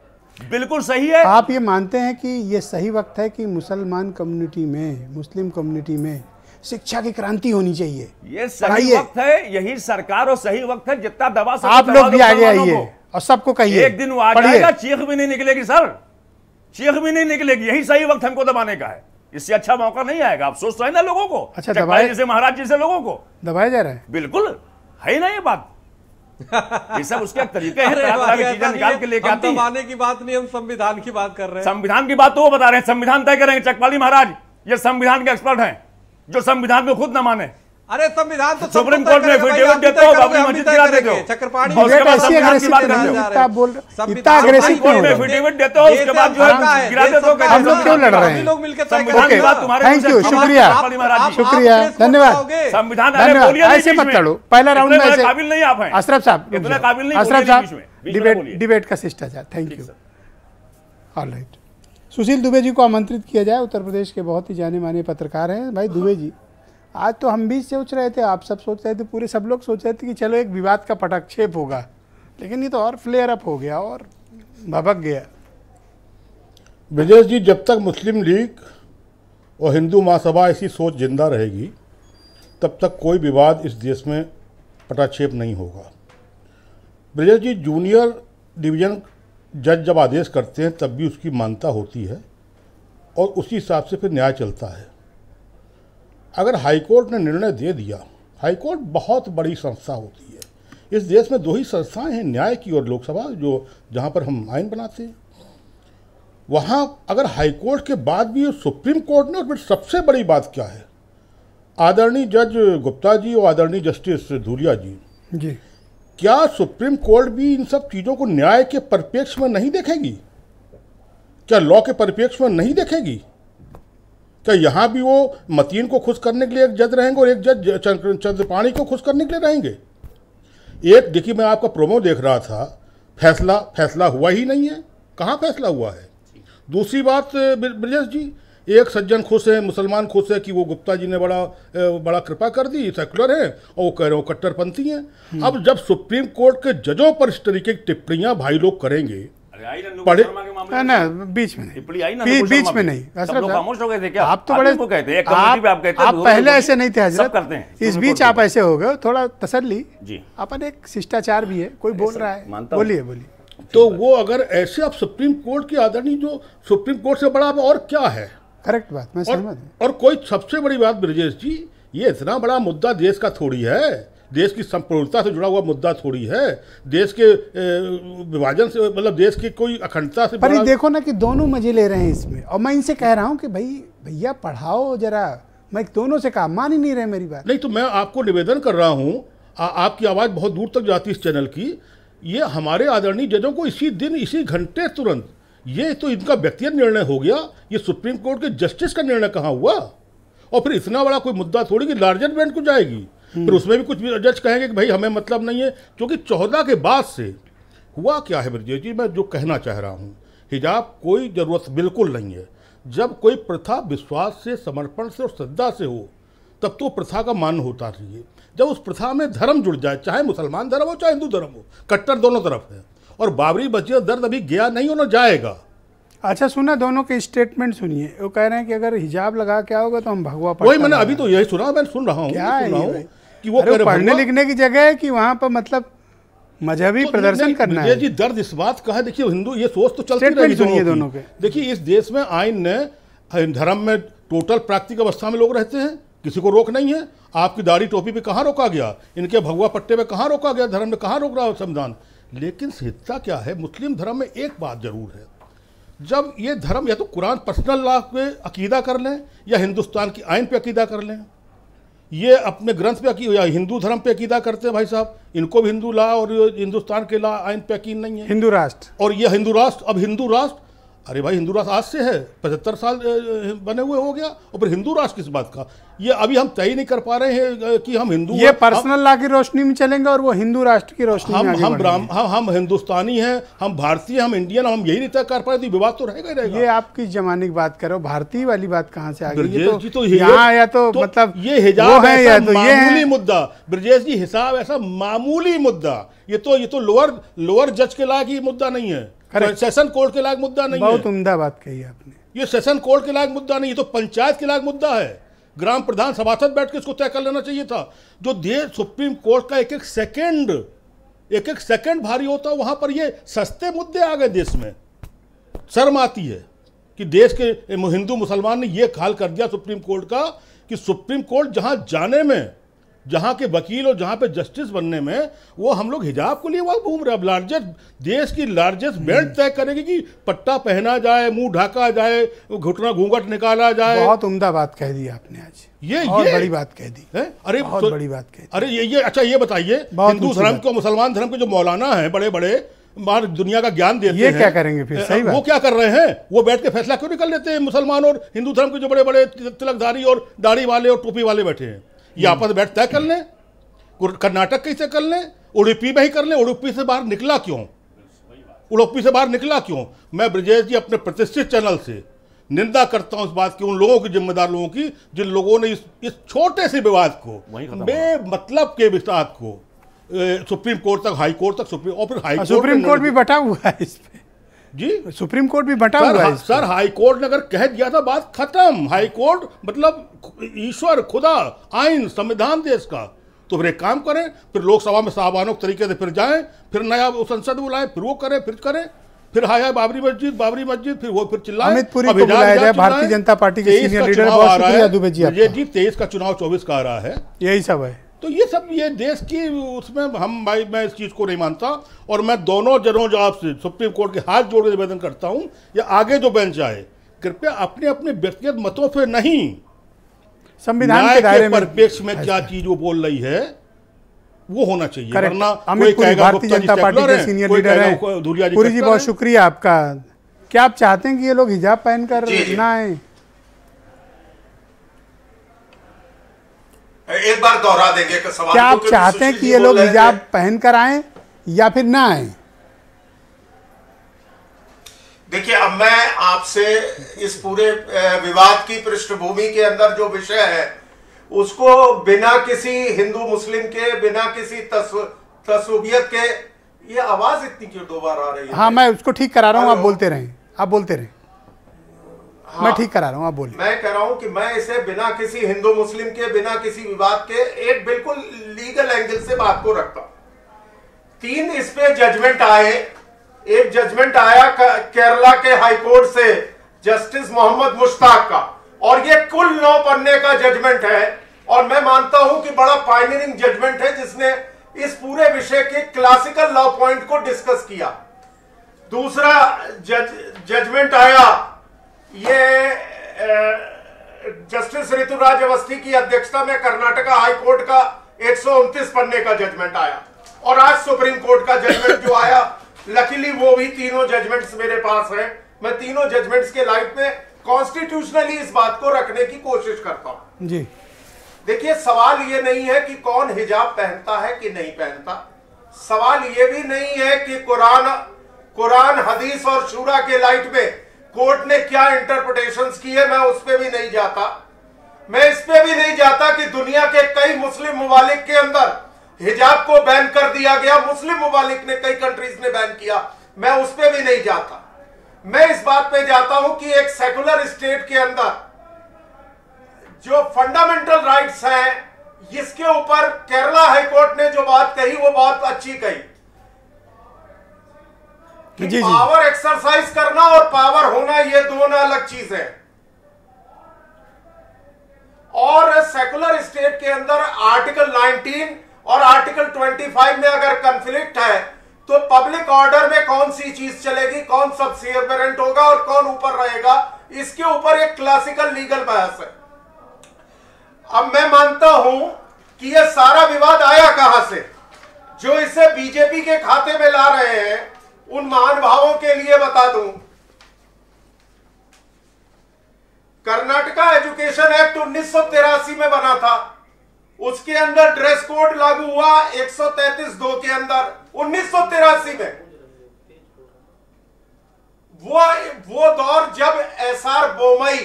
बिल्कुल सही है। आप ये मानते हैं कि ये सही वक्त है कि मुसलमान कम्युनिटी में, मुस्लिम कम्युनिटी में शिक्षा की क्रांति होनी चाहिए? ये सही वक्त है, यही सरकार और सही वक्त है। जितना दबा सकते आप लोग भी आगे आइए और सबको कहिए। एक दिन वो आ जाएगा, चीख भी नहीं निकलेगी सर, चीख भी नहीं निकलेगी। यही सही वक्त हमको दबाने का है, इससे अच्छा मौका नहीं आएगा। आप सोच रहे हैं ना लोगों को, अच्छा दबाए जैसे महाराज जैसे लोगों को दबाया जा रहा है। बिल्कुल है ना ये बात। ये सब उसके तरीके हैं, चीजें निकाल के लेके आते हैं। दबाने की बात नहीं, हम संविधान की बात कर रहे हैं। संविधान की बात तो वो बता रहे हैं, संविधान तय करेंगे। चकपाली महाराज ये संविधान के एक्सपर्ट हैं, जो संविधान को खुद न माने। अरे संविधान तो सुप्रीम कोर्ट में एफिडेविट देते हो, बाबरी मस्जिद गिरा देते हो, चक्रपाणी उसके बाद संविधान की बात करते हो, इतना अग्रेसिव क्यों हो? एफिडेविट देते हो, उसके बाद जो है गिरा देते हो। हम लोग क्यों लड़ रहे हैं? संविधान की बात तुम्हारे, थैंक यू, शुक्रिया, शुक्रिया, धन्यवाद, संविधान धन्यवाद। ऐसे मत लड़ो, पहला राउंड में ऐसे काबिल नहीं आप हैं अशरफ साहब, इतना काबिल नहीं। अशरफ साहब डिबेट का शिष्टाचार। Thank you, alright. Sushil Dubey ji को आमंत्रित किया जाए, उत्तर प्रदेश के बहुत ही जाने माने पत्रकार हैं। भाई दुबे जी, आज तो हम भी सोच रहे थे, आप सब सोच रहे थे, पूरे सब लोग सोच रहे थे कि चलो एक विवाद का पटाक्षेप होगा, लेकिन ये तो और फ्लेयर अप हो गया और भभक गया। ब्रजेश जी, जब तक मुस्लिम लीग और हिंदू महासभा ऐसी सोच जिंदा रहेगी, तब तक कोई विवाद इस देश में पटाक्षेप नहीं होगा। ब्रजेश जी, जूनियर डिवीजन जज जब आदेश करते हैं तब भी उसकी मान्यता होती है और उसी हिसाब से फिर न्याय चलता है। अगर हाईकोर्ट ने निर्णय दे दिया, हाईकोर्ट बहुत बड़ी संस्था होती है। इस देश में दो ही संस्थाएं हैं, न्याय की और लोकसभा, जो जहां पर हम आइन बनाते हैं। वहां अगर हाईकोर्ट के बाद भी सुप्रीम कोर्ट ने, और फिर सबसे बड़ी बात क्या है, आदरणीय जज गुप्ता जी और आदरणीय जस्टिस धूलिया जी, क्या सुप्रीम कोर्ट भी इन सब चीज़ों को न्याय के परिप्रेक्ष्य में नहीं देखेगी? क्या लॉ के परिप्रेक्ष्य में नहीं देखेगी? क्या यहाँ भी वो मतीन को खुश करने के लिए एक जज रहेंगे और एक जज चंद्रपाणी को खुश करने के लिए रहेंगे? एक देखिए, मैं आपका प्रोमो देख रहा था, फैसला हुआ ही नहीं है। कहाँ फैसला हुआ है? दूसरी बात ब्रजेश जी, एक सज्जन खुश है, मुसलमान खुश है कि वो गुप्ता जी ने बड़ा कृपा कर दी, सेकुलर है, और वो कह रहे हो कट्टरपंथी हैं। अब जब सुप्रीम कोर्ट के जजों पर इस तरीके की टिप्पणियां भाई लोग करेंगे, पढ़े ना, बीच में नहीं, बीच में नहीं। खामोश हो गए थे क्या? आप तो बड़े कहते हैं, आप पहले ऐसे नहीं थे हजरत, करते हैं। इस बीच आप ऐसे हो गए, थोड़ा तसल्ली जी। अपन एक शिष्टाचार भी है, कोई बोल रहा है, बोलिए बोलिए। तो वो अगर ऐसे आप सुप्रीम कोर्ट की आदरणीय, जो सुप्रीम कोर्ट से बड़ा और क्या है? करेक्ट बात, मैं सहमत हूं। और कोई सबसे बड़ी बात ब्रजेश जी, ये इतना बड़ा मुद्दा देश का थोड़ी है, देश की संपूर्णता से जुड़ा हुआ मुद्दा थोड़ी है, देश के विभाजन से, मतलब देश की कोई अखंडता से। पर ये देखो ना कि दोनों मजे ले रहे हैं इसमें, और मैं इनसे कह रहा हूँ कि भैया पढ़ाओ जरा, मैं दोनों से कहा, मान ही नहीं रहे मेरी बात। नहीं तो मैं आपको निवेदन कर रहा हूँ, आपकी आवाज़ बहुत दूर तक जाती है इस चैनल की, ये हमारे आदरणीय जजों को इसी दिन, इसी घंटे, तुरंत, ये तो इनका व्यक्तिगत निर्णय हो गया, ये सुप्रीम कोर्ट के जस्टिस का निर्णय कहाँ हुआ? और फिर इतना बड़ा कोई मुद्दा थोड़ी कि लार्जर बेंच को जाएगी, फिर उसमें भी कुछ जज कहेंगे कि भाई हमें मतलब नहीं है, क्योंकि 14 के बाद से हुआ क्या है ब्रजेश जी, मैं जो कहना चाह रहा हूँ, हिजाब कोई ज़रूरत बिल्कुल नहीं है। जब कोई प्रथा विश्वास से, समर्पण से और श्रद्धा से हो, तब तो प्रथा का मान होता चाहिए। जब उस प्रथा में धर्म जुड़ जाए, चाहे मुसलमान धर्म हो चाहे हिंदू धर्म हो, कट्टर दोनों तरफ है, और बाबरी मस्जिद दर्द अभी गया नहीं और न जाएगा। अच्छा सुना, दोनों के स्टेटमेंट सुनिए। वो कह रहे हैं कि अगर हिजाब लगा के आओगे तो हम भगवा वही मैंने अभी तो यही सुना, मैं सुन रहा हूँ क्या है कि वो पढ़ने लिखने की जगह है कि वहाँ पर मतलब मजहबी प्रदर्शन करना है। जी दर्द इस बात का है, देखिए हिंदू ये सोच तो चलती रही दोनों के। देखिए इस देश में आइन ने धर्म में टोटल प्राकृतिक अवस्था में लोग रहते हैं, किसी को रोक नहीं है। आपकी दाढ़ी टोपी पे कहाँ रोका गया, इनके भगवा पट्टे पे कहाँ रोका गया, धर्म में कहाँ रोक रहा है संविधान। लेकिन हिस्सा क्या है, मुस्लिम धर्म में एक बात जरूर है, जब ये धर्म या तो कुरान पर्सनल लॉ पे अकीदा कर लें या हिंदुस्तान की आइन पे अकीदा कर लें, ये अपने ग्रंथ पे या हिंदू धर्म पे अकीदा करते हैं भाई साहब, इनको भी हिंदू लॉ और हिंदुस्तान के लॉ आइन पे यकीन नहीं है। हिंदू राष्ट्र और ये हिंदू राष्ट्र, अब हिंदू राष्ट्र, अरे भाई हिंदू राष्ट्र आज से है, 75 साल बने हुए हो गया, और फिर हिंदू राष्ट्र किस बात का, ये अभी हम तय नहीं कर पा रहे हैं कि हम हिंदू, ये पर्सनल लॉ की रोशनी में चलेंगे और वो हिंदू राष्ट्र की रोशनी में हम हिंदुस्तानी हैं, हम भारतीय, हम इंडियन, हम यही नहीं तय कर पाए, तो विवाद तो रहेगा ही रहेगा। ये आप किस जमाने की बात करो, भारतीय वाली बात कहाँ से आ गई? तो यहाँ या तो मतलब ये हिजाब है तो मामूली मुद्दा, ब्रजेश जी हिसाब ऐसा मामूली मुद्दा, ये तो लोअर जज के लायक ये मुद्दा नहीं है, सेशन कोर्ट के लायक मुद्दा नहीं है। बहुत उम्दा बात कही आपने। ये सेशन कोर्ट के लायक मुद्दा नहीं, ये तो पंचायत के लायक मुद्दा है। ग्राम प्रधान सभासद बैठ के इसको तय कर लेना चाहिए था। जो देश सुप्रीम कोर्ट का एक एक सेकंड भारी होता, वहां पर ये सस्ते मुद्दे आ गए देश में। शर्म आती है कि देश के हिंदू मुसलमान ने ये हाल कर दिया सुप्रीम कोर्ट का कि सुप्रीम कोर्ट जहां जाने में, जहां के वकील और जहां पे जस्टिस बनने में वो हम लोग हिजाब को लिए वहां घूम रहे। अब देश की लार्जेस्ट बेल्ट तय करेगी कि पट्टा पहना जाए, मुंह ढाका जाए, घुटना घूंघट निकाला जाए। बहुत उम्दा बात कह दी आपने आज, ये बड़ी बात कह दी है। अरे बहुत बड़ी बात कह दी। अरे ये अच्छा ये बताइए, हिंदू धर्म को, मुसलमान धर्म के जो मौलाना है बड़े बड़े बाहर दुनिया का ज्ञान देते हैं, ये क्या करेंगे फिर? सही बात। वो क्या कर रहे हैं, वो बैठ के फैसला क्यों निकल लेते हैं? मुसलमान और हिंदू धर्म के जो बड़े बड़े तिलकधारी और दाढ़ी वाले और टोपी वाले बैठे हैं, ये आपस में बैठ तय कर लें। कर्नाटक कैसे कर लें, उडुपी में ही कर लें। उडुपी से बाहर निकला क्यों? उडुपी से बाहर निकला क्यों? मैं ब्रजेश जी अपने प्रतिष्ठित चैनल से निंदा करता हूं इस बात की, उन लोगों की, जिम्मेदार लोगों की, जिन लोगों ने इस छोटे से विवाद को, बेमतलब के विवाद को सुप्रीम कोर्ट तक, हाई कोर्ट तक, और फिर सुप्रीम कोर्ट भी बटा हुआ है इस पे जी, सुप्रीम कोर्ट भी बटा हुआ है सर। हाई कोर्ट ने अगर कह दिया था बात खत्म। हाई कोर्ट मतलब ईश्वर, खुदा, आइन, संविधान देश का। तो फिर एक काम करें, फिर लोकसभा में साहबानों तरीके से फिर जाएं, फिर नया संसद बुलाएं, फिर वो करें, फिर हाय बाबरी मस्जिद, फिर चिल्लाएं। अमित पुरी को बुलाया जाए, भारतीय जनता पार्टी के सीनियर लीडर। बहुत शुक्रिया दुबे जी, 23 का चुनाव 24 का आ रहा है, यही सब है। तो ये सब ये देश की उसमें मैं इस चीज़ को नहीं मानता, और मैं दोनों जनों जो आपसे सुप्रीम कोर्ट के हाथ जोड़ के निवेदन करता हूं, या आगे जो बेंच आए, कृपया अपने अपने व्यक्तिगत मतों पे नहीं, संविधान के दायरे में परिप्रेक्ष्य में क्या चीज वो बोल रही है वो होना चाहिए। वरना अमित पुरी भारतीय जनता पार्टी के सीनियर लीडर हैं। पुरी जी बहुत शुक्रिया आपका। क्या आप चाहते हैं कि ये लोग हिजाब पहनकर ना आए? एक बार दोहरा देंगे सवाल। क्या आप चाहते हैं कि ये लोग हिजाब पहनकर आए या फिर ना आए? देखिए, अब मैं आपसे इस पूरे विवाद की पृष्ठभूमि के अंदर जो विषय है उसको बिना किसी हिंदू मुस्लिम के, बिना किसी तस्वीबियत के, ये आवाज इतनी क्यों दोबारा आ रही है? हाँ, मैं उसको ठीक करा रहा हूँ, आप बोलते रहें। हाँ, मैं ठीक करा रहा हूँ, आप बोलिए। मैं कह रहा हूं कि मैं इसे बिना किसी हिंदू मुस्लिम के, बिना किसी विवाद के, एक बिल्कुल लीगल एंगल से बात को रखता हूं। 3 इस पे जजमेंट आए। एक जजमेंट आया केरला के हाईकोर्ट से जस्टिस मोहम्मद मुश्ताक का, और ये कुल 9 पन्ने का जजमेंट है, और मैं मानता हूं कि बड़ा पायनियरिंग जजमेंट है जिसने इस पूरे विषय के क्लासिकल लॉ पॉइंट को डिस्कस किया। दूसरा जजमेंट आया, ये जस्टिस ऋतुराज अवस्थी की अध्यक्षता में कर्नाटका हाईकोर्ट का 129 पन्ने का जजमेंट आया, और आज सुप्रीम कोर्ट का जजमेंट जो आया, लकीली वो भी तीनों जजमेंट्स मेरे पास हैं। मैं तीनों जजमेंट्स के लाइट में कॉन्स्टिट्यूशनली इस बात को रखने की कोशिश करता हूं जी। देखिए, सवाल ये नहीं है कि कौन हिजाब पहनता है कि नहीं पहनता। सवाल ये भी नहीं है कि कुरान, हदीस और शूरा के लाइट में कोर्ट ने क्या इंटरप्रिटेशंस की है, मैं उस पर भी नहीं जाता। मैं इस पे भी नहीं जाता कि दुनिया के कई मुस्लिम मुमालिक के अंदर हिजाब को बैन कर दिया गया, मुस्लिम मुमालिक ने, कई कंट्रीज ने बैन किया, मैं उस पे भी नहीं जाता। मैं इस बात पे जाता हूं कि एक सेकुलर स्टेट के अंदर जो फंडामेंटल राइट्स हैं, इसके ऊपर केरला हाईकोर्ट ने जो बात कही वो बहुत अच्छी कही कि पावर एक्सरसाइज करना और पावर होना ये दोनों अलग चीज है। और सेकुलर स्टेट के अंदर आर्टिकल 19 और आर्टिकल 25 में अगर कॉन्फ्लिक्ट है तो पब्लिक ऑर्डर में कौन सी चीज चलेगी, कौन सब्सिक्वेंट होगा और कौन ऊपर रहेगा, इसके ऊपर एक क्लासिकल लीगल बहस है। अब मैं मानता हूं कि यह सारा विवाद आया कहां से, जो इसे बीजेपी के खाते में ला रहे हैं उन महानुभावों के लिए बता दूं, कर्नाटका एजुकेशन एक्ट 1983 में बना था, उसके अंदर ड्रेस कोड लागू हुआ 133(2) के अंदर 1983 में। वो दौर जब एसआर बोमई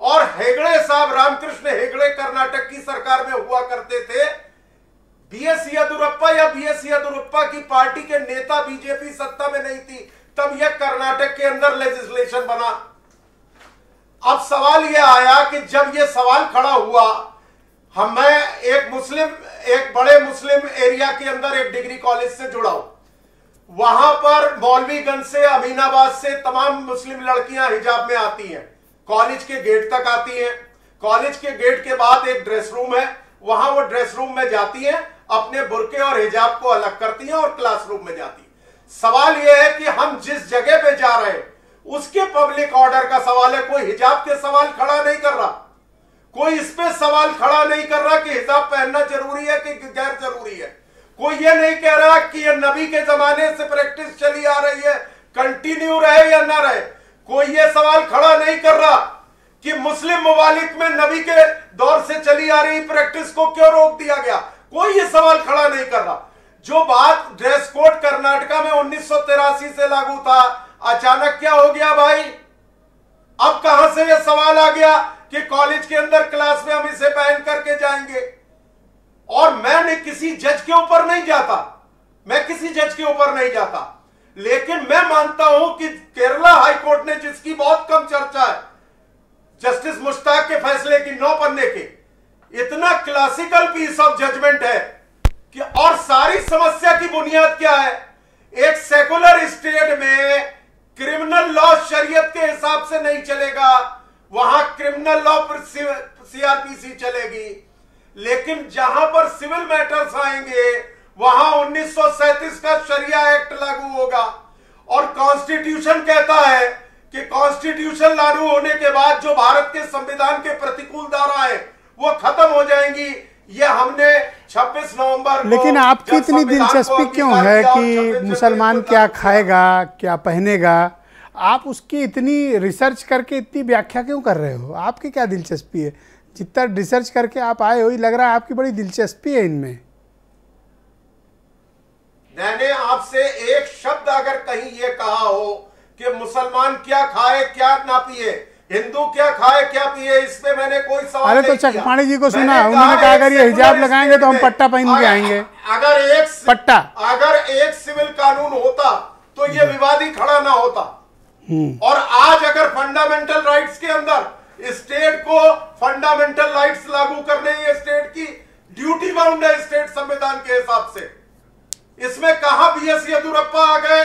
और हेगड़े साहब, रामकृष्ण हेगड़े कर्नाटक की सरकार में हुआ करते थे। बीएस येदियुरप्पा या बीएस येदियुरप्पा की पार्टी के नेता बीजेपी सत्ता में नहीं थी, तब यह कर्नाटक के अंदर लेजिस्लेशन बना। अब सवाल यह आया कि जब यह सवाल खड़ा हुआ, मैं एक बड़े मुस्लिम एरिया के अंदर एक डिग्री कॉलेज से जुड़ा हूं, वहां पर मौलवीगंज से, अमीनाबाद से तमाम मुस्लिम लड़कियां हिजाब में आती हैं, कॉलेज के गेट तक आती हैं। कॉलेज के गेट के बाद एक ड्रेस रूम है, वहां वो ड्रेस रूम में जाती हैं, अपने बुर्के और हिजाब को अलग करती हैं और क्लासरूम में जाती हैं। सवाल यह है कि हम जिस जगह पे जा रहे हैं उसके पब्लिक ऑर्डर का सवाल है। कोई हिजाब के सवाल खड़ा नहीं कर रहा, कोई इस पे सवाल खड़ा नहीं कर रहा कि हिजाब पहनना जरूरी है कि गैर जरूरी है। कोई ये नहीं कह रहा कि ये नबी के जमाने से प्रैक्टिस चली आ रही है, कंटिन्यू रहे या ना रहे। कोई ये सवाल खड़ा नहीं कर रहा कि मुस्लिम ममालिक में नबी के दौर से चली आ रही प्रैक्टिस को क्यों रोक दिया गया। कोई ये सवाल खड़ा नहीं कर रहा। जो बात ड्रेस कोड कर्नाटका में 1983 से लागू था, अचानक क्या हो गया भाई? अब कहां से यह सवाल आ गया कि कॉलेज के अंदर क्लास में हम इसे पहन करके जाएंगे? और मैं किसी जज के ऊपर नहीं जाता, मैं किसी जज के ऊपर नहीं जाता, लेकिन मैं मानता हूं कि केरला हाईकोर्ट ने, जिसकी बहुत कम चर्चा है, जस्टिस मुश्ताक के फैसले की 9 पन्ने के, इतना क्लासिकल पीस ऑफ जजमेंट है कि, और सारी समस्या की बुनियाद क्या है? एक सेकुलर स्टेट में क्रिमिनल लॉ शरीयत के हिसाब से नहीं चलेगा, वहां क्रिमिनल लॉ पर सीआरपीसी चलेगी। लेकिन जहां पर सिविल मैटर्स आएंगे वहां 1937 का शरिया एक्ट लागू होगा। और कॉन्स्टिट्यूशन कहता है कि कॉन्स्टिट्यूशन लागू होने के बाद जो भारत के संविधान के प्रतिकूल धारा है वो खत्म हो जाएंगी। ये हमने 26 नवंबर, लेकिन आपकी इतनी दिलचस्पी क्यों है कि मुसलमान क्या खाएगा, क्या पहनेगा? आप उसकी इतनी रिसर्च करके इतनी व्याख्या क्यों कर रहे हो? आपकी क्या दिलचस्पी है? जितना रिसर्च करके आप आए हो, ये लग रहा है आपकी बड़ी दिलचस्पी है इनमें। मैंने आपसे एक शब्द अगर कहीं ये कहा हो कि मुसलमान क्या खाए क्या ना पिए, हिंदू क्या खाए क्या पिए, इसमें मैंने कोई सवाल नहीं किया। तो चकपाणी जी को सुना, उन्होंने कहा अगर ये हिजाब लगाएंगे तो हम पट्टा पहन के आएंगे। अगर एक सिविल कानून होता तो ये विवाद ही खड़ा ना होता। और आज अगर फंडामेंटल राइट्स के अंदर स्टेट को फंडामेंटल राइट्स लागू करने, ये स्टेट की ड्यूटी बाउंड है स्टेट संविधान के हिसाब से। इसमें कहां बीएस येदियुरप्पा आ गए,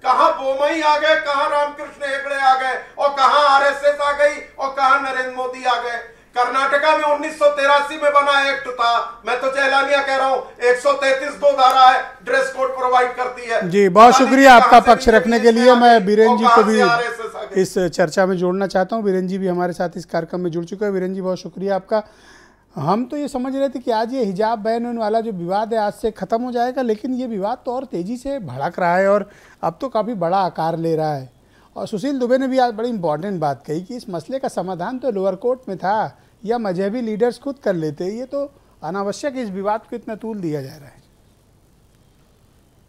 कहां बोमई आ गए, कहां रामकृष्ण हेगड़े आ गए, और कहां आरएसएस आ गई, और कहां नरेंद्र मोदी आ गए। कर्नाटका में 1983 में बना एक्ट था, मैं तो चैलानिया कह रहा हूं, 133(2) धारा है, ड्रेस कोड प्रोवाइड करती है। जी, बहुत शुक्रिया आपका पक्ष रखने के लिए। मैं बीरेन जी को भी इस चर्चा में जोड़ना चाहता हूं। बीरेन जी भी हमारे साथ इस कार्यक्रम में जुड़ चुके हैं। बीरेन जी, बहुत शुक्रिया आपका। हम तो ये समझ रहे थे कि आज ये हिजाब बैन वाला जो विवाद है आज से ख़त्म हो जाएगा, लेकिन ये विवाद तो और तेज़ी से भड़क रहा है और अब तो काफ़ी बड़ा आकार ले रहा है। और सुशील दुबे ने भी आज बड़ी इंपॉर्टेंट बात कही कि इस मसले का समाधान तो लोअर कोर्ट में था या मजहबी लीडर्स खुद कर लेते। ये तो अनावश्यक इस विवाद को इतना तूल दिया जा रहा है।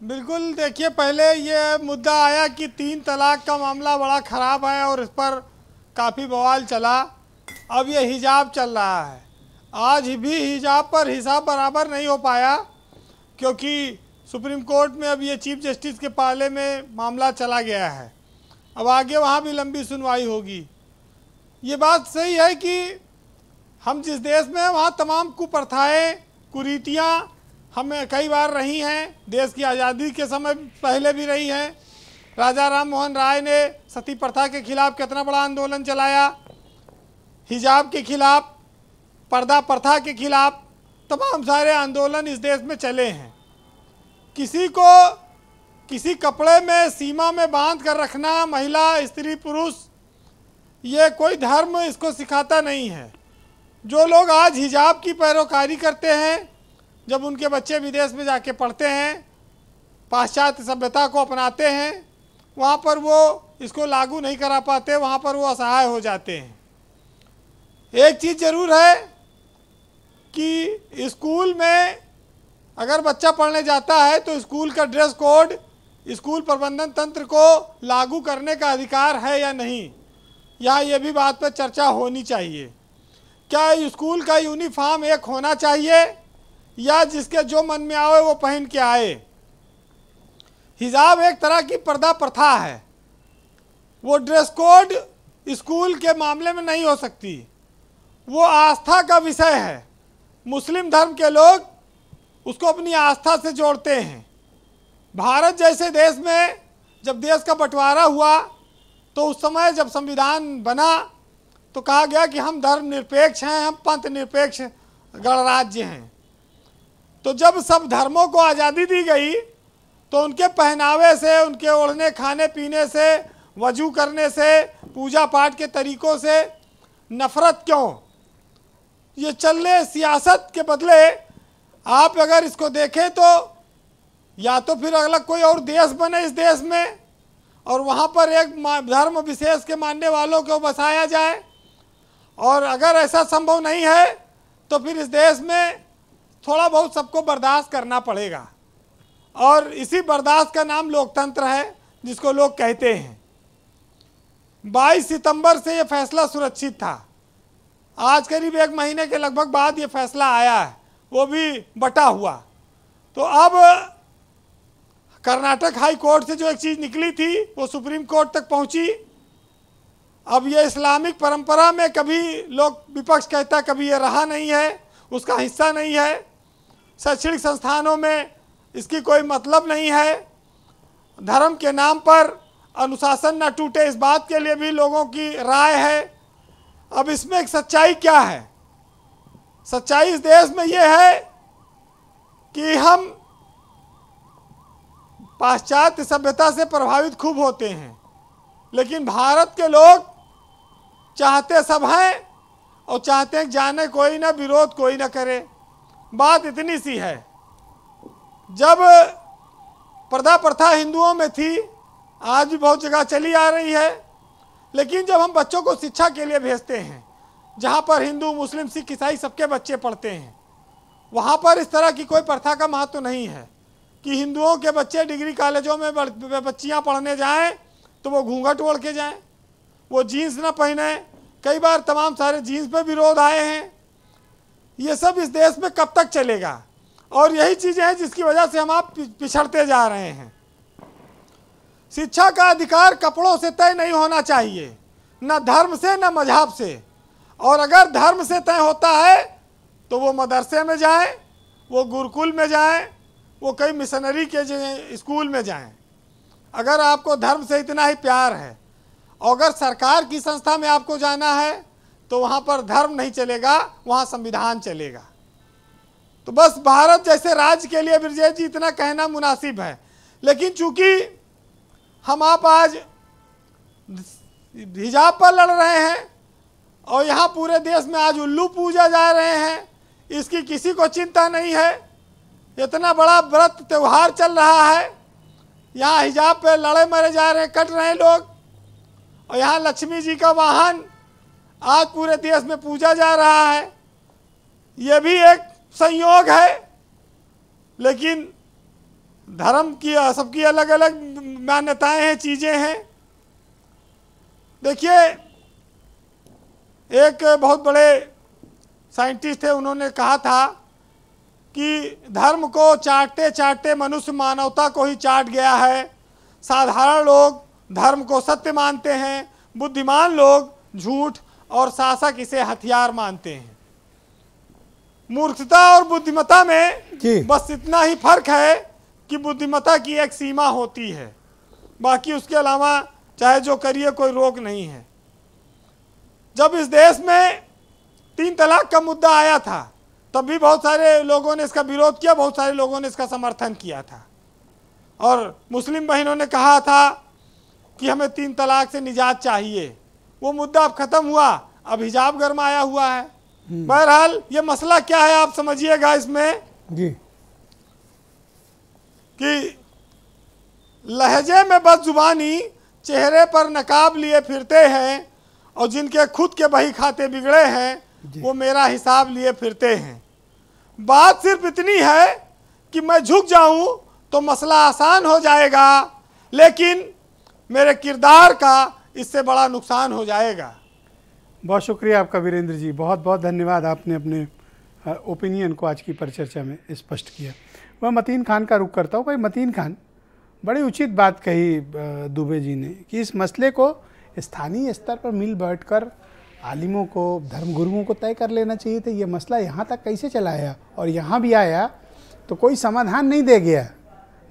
बिल्कुल, देखिए, पहले ये मुद्दा आया कि 3 तलाक का मामला बड़ा ख़राब है और इस पर काफ़ी बवाल चला। अब ये हिजाब चल रहा है। आज भी हिजाब पर हिसाब बराबर नहीं हो पाया क्योंकि सुप्रीम कोर्ट में अब ये चीफ जस्टिस के पाले में मामला चला गया है। अब आगे वहाँ भी लंबी सुनवाई होगी। ये बात सही है कि हम जिस देश में हैं वहाँ तमाम कुप्रथाएँ, कुरीतियाँ हमें कई बार रही हैं। देश की आज़ादी के समय पहले भी रही हैं। राजा राम मोहन राय ने सती प्रथा के खिलाफ कितना बड़ा आंदोलन चलाया, हिजाब के खिलाफ, पर्दा प्रथा के खिलाफ तमाम सारे आंदोलन इस देश में चले हैं। किसी को किसी कपड़े में सीमा में बांध कर रखना, महिला स्त्री पुरुष, ये कोई धर्म इसको सिखाता नहीं है। जो लोग आज हिजाब की पैरोकारी करते हैं, जब उनके बच्चे विदेश में जाके पढ़ते हैं, पाश्चात्य सभ्यता को अपनाते हैं, वहाँ पर वो इसको लागू नहीं करा पाते, वहाँ पर वो असहाय हो जाते हैं। एक चीज़ ज़रूर है कि स्कूल में अगर बच्चा पढ़ने जाता है तो स्कूल का ड्रेस कोड स्कूल प्रबंधन तंत्र को लागू करने का अधिकार है या नहीं, यहाँ ये भी बात पर चर्चा होनी चाहिए। क्या स्कूल का यूनिफॉर्म एक होना चाहिए या जिसके जो मन में आए वो पहन के आए? हिजाब एक तरह की पर्दा प्रथा है, वो ड्रेस कोड स्कूल के मामले में नहीं हो सकती, वो आस्था का विषय है। मुस्लिम धर्म के लोग उसको अपनी आस्था से जोड़ते हैं। भारत जैसे देश में जब देश का बंटवारा हुआ तो उस समय जब संविधान बना तो कहा गया कि हम धर्म निरपेक्ष हैं, हम पंथ निरपेक्ष गणराज्य हैं। तो जब सब धर्मों को आज़ादी दी गई तो उनके पहनावे से, उनके ओढ़ने खाने पीने से, वजू करने से, पूजा पाठ के तरीक़ों से नफ़रत क्यों? ये चलने सियासत के बदले आप अगर इसको देखें तो या तो फिर अगला कोई और देश बने इस देश में और वहाँ पर एक धर्म विशेष के मानने वालों को बसाया जाए, और अगर ऐसा संभव नहीं है तो फिर इस देश में थोड़ा बहुत सबको बर्दाश्त करना पड़ेगा, और इसी बर्दाश्त का नाम लोकतंत्र है जिसको लोग कहते हैं। 22 सितंबर से ये फैसला सुरक्षित था। आज करीब 1 महीने के लगभग बाद ये फैसला आया है, वो भी बटा हुआ। तो अब कर्नाटक हाई कोर्ट से जो एक चीज़ निकली थी वो सुप्रीम कोर्ट तक पहुंची। अब ये इस्लामिक परंपरा में कभी लोग विपक्ष कहता कभी ये रहा नहीं है, उसका हिस्सा नहीं है, शैक्षणिक संस्थानों में इसकी कोई मतलब नहीं है, धर्म के नाम पर अनुशासन न टूटे इस बात के लिए भी लोगों की राय है। अब इसमें एक सच्चाई क्या है? सच्चाई इस देश में ये है कि हम पाश्चात्य सभ्यता से प्रभावित खूब होते हैं, लेकिन भारत के लोग चाहते सब हैं और चाहते हैं जाने कोई ना, विरोध कोई ना करे। बात इतनी सी है, जब पर्दा प्रथा हिंदुओं में थी, आज भी बहुत जगह चली आ रही है, लेकिन जब हम बच्चों को शिक्षा के लिए भेजते हैं जहाँ पर हिंदू मुस्लिम सिख ईसाई सबके बच्चे पढ़ते हैं, वहाँ पर इस तरह की कोई प्रथा का महत्व नहीं है कि हिंदुओं के बच्चे डिग्री कॉलेजों में बच्चियाँ पढ़ने जाएं तो वो घूंघट ओढ़ के जाएं, वो जीन्स ना पहने। कई बार तमाम सारे जीन्स पे विरोध आए हैं। ये सब इस देश में कब तक चलेगा? और यही चीज़ें हैं जिसकी वजह से हम आप पिछड़ते जा रहे हैं। शिक्षा का अधिकार कपड़ों से तय नहीं होना चाहिए, न धर्म से न मजहब से। और अगर धर्म से तय होता है तो वो मदरसे में जाएं, वो गुरुकुल में जाएं, वो कई मिशनरी के स्कूल में जाएं। अगर आपको धर्म से इतना ही प्यार है, और अगर सरकार की संस्था में आपको जाना है तो वहाँ पर धर्म नहीं चलेगा, वहाँ संविधान चलेगा। तो बस भारत जैसे राज्य के लिए ब्रजेश जी इतना कहना मुनासिब है। लेकिन चूंकि हम आप आज हिजाब पर लड़ रहे हैं और यहाँ पूरे देश में आज उल्लू पूजा जा रहे हैं, इसकी किसी को चिंता नहीं है। इतना बड़ा व्रत त्यौहार चल रहा है, यहाँ हिजाब पे लड़े मरे जा रहे हैं, कट रहे हैं लोग, और यहाँ लक्ष्मी जी का वाहन आज पूरे देश में पूजा जा रहा है। ये भी एक संयोग है, लेकिन धर्म की सबकी अलग अलग मान्यताएं हैं, चीज़ें हैं। देखिए, एक बहुत बड़े साइंटिस्ट थे, उन्होंने कहा था कि धर्म को चाटते चाटते मनुष्य मानवता को ही चाट गया है। साधारण लोग धर्म को सत्य मानते हैं, बुद्धिमान लोग झूठ और शासक इसे हथियार मानते हैं। मूर्खता और बुद्धिमत्ता में बस इतना ही फर्क है कि बुद्धिमत्ता की एक सीमा होती है, बाकी उसके अलावा चाहे जो करिए कोई रोक नहीं है। जब इस देश में 3 तलाक का मुद्दा आया था तब भी बहुत सारे लोगों ने इसका विरोध किया, बहुत सारे लोगों ने इसका समर्थन किया था और मुस्लिम बहनों ने कहा था कि हमें 3 तलाक से निजात चाहिए। वो मुद्दा अब खत्म हुआ, अब हिजाब गरमाया हुआ है। बहरहाल ये मसला क्या है आप समझिएगा इसमें जी, कि लहजे में बदजुबानी, चेहरे पर नकाब लिए फिरते हैं और जिनके खुद के बही खाते बिगड़े हैं वो मेरा हिसाब लिए फिरते हैं। बात सिर्फ इतनी है कि मैं झुक जाऊं तो मसला आसान हो जाएगा, लेकिन मेरे किरदार का इससे बड़ा नुकसान हो जाएगा। बहुत शुक्रिया आपका वीरेंद्र जी, बहुत बहुत धन्यवाद। आपने अपने ओपिनियन को आज की परिचर्चा में स्पष्ट किया। वह मतीन खान का रुख करता हूँ। भाई मतीन खान, बड़ी उचित बात कही दुबे जी ने कि इस मसले को स्थानीय स्तर पर मिल बैठकर आलिमों को, धर्मगुरुओं को तय कर लेना चाहिए था। ये मसला यहाँ तक कैसे चला आया और यहाँ भी आया तो कोई समाधान नहीं दे गया,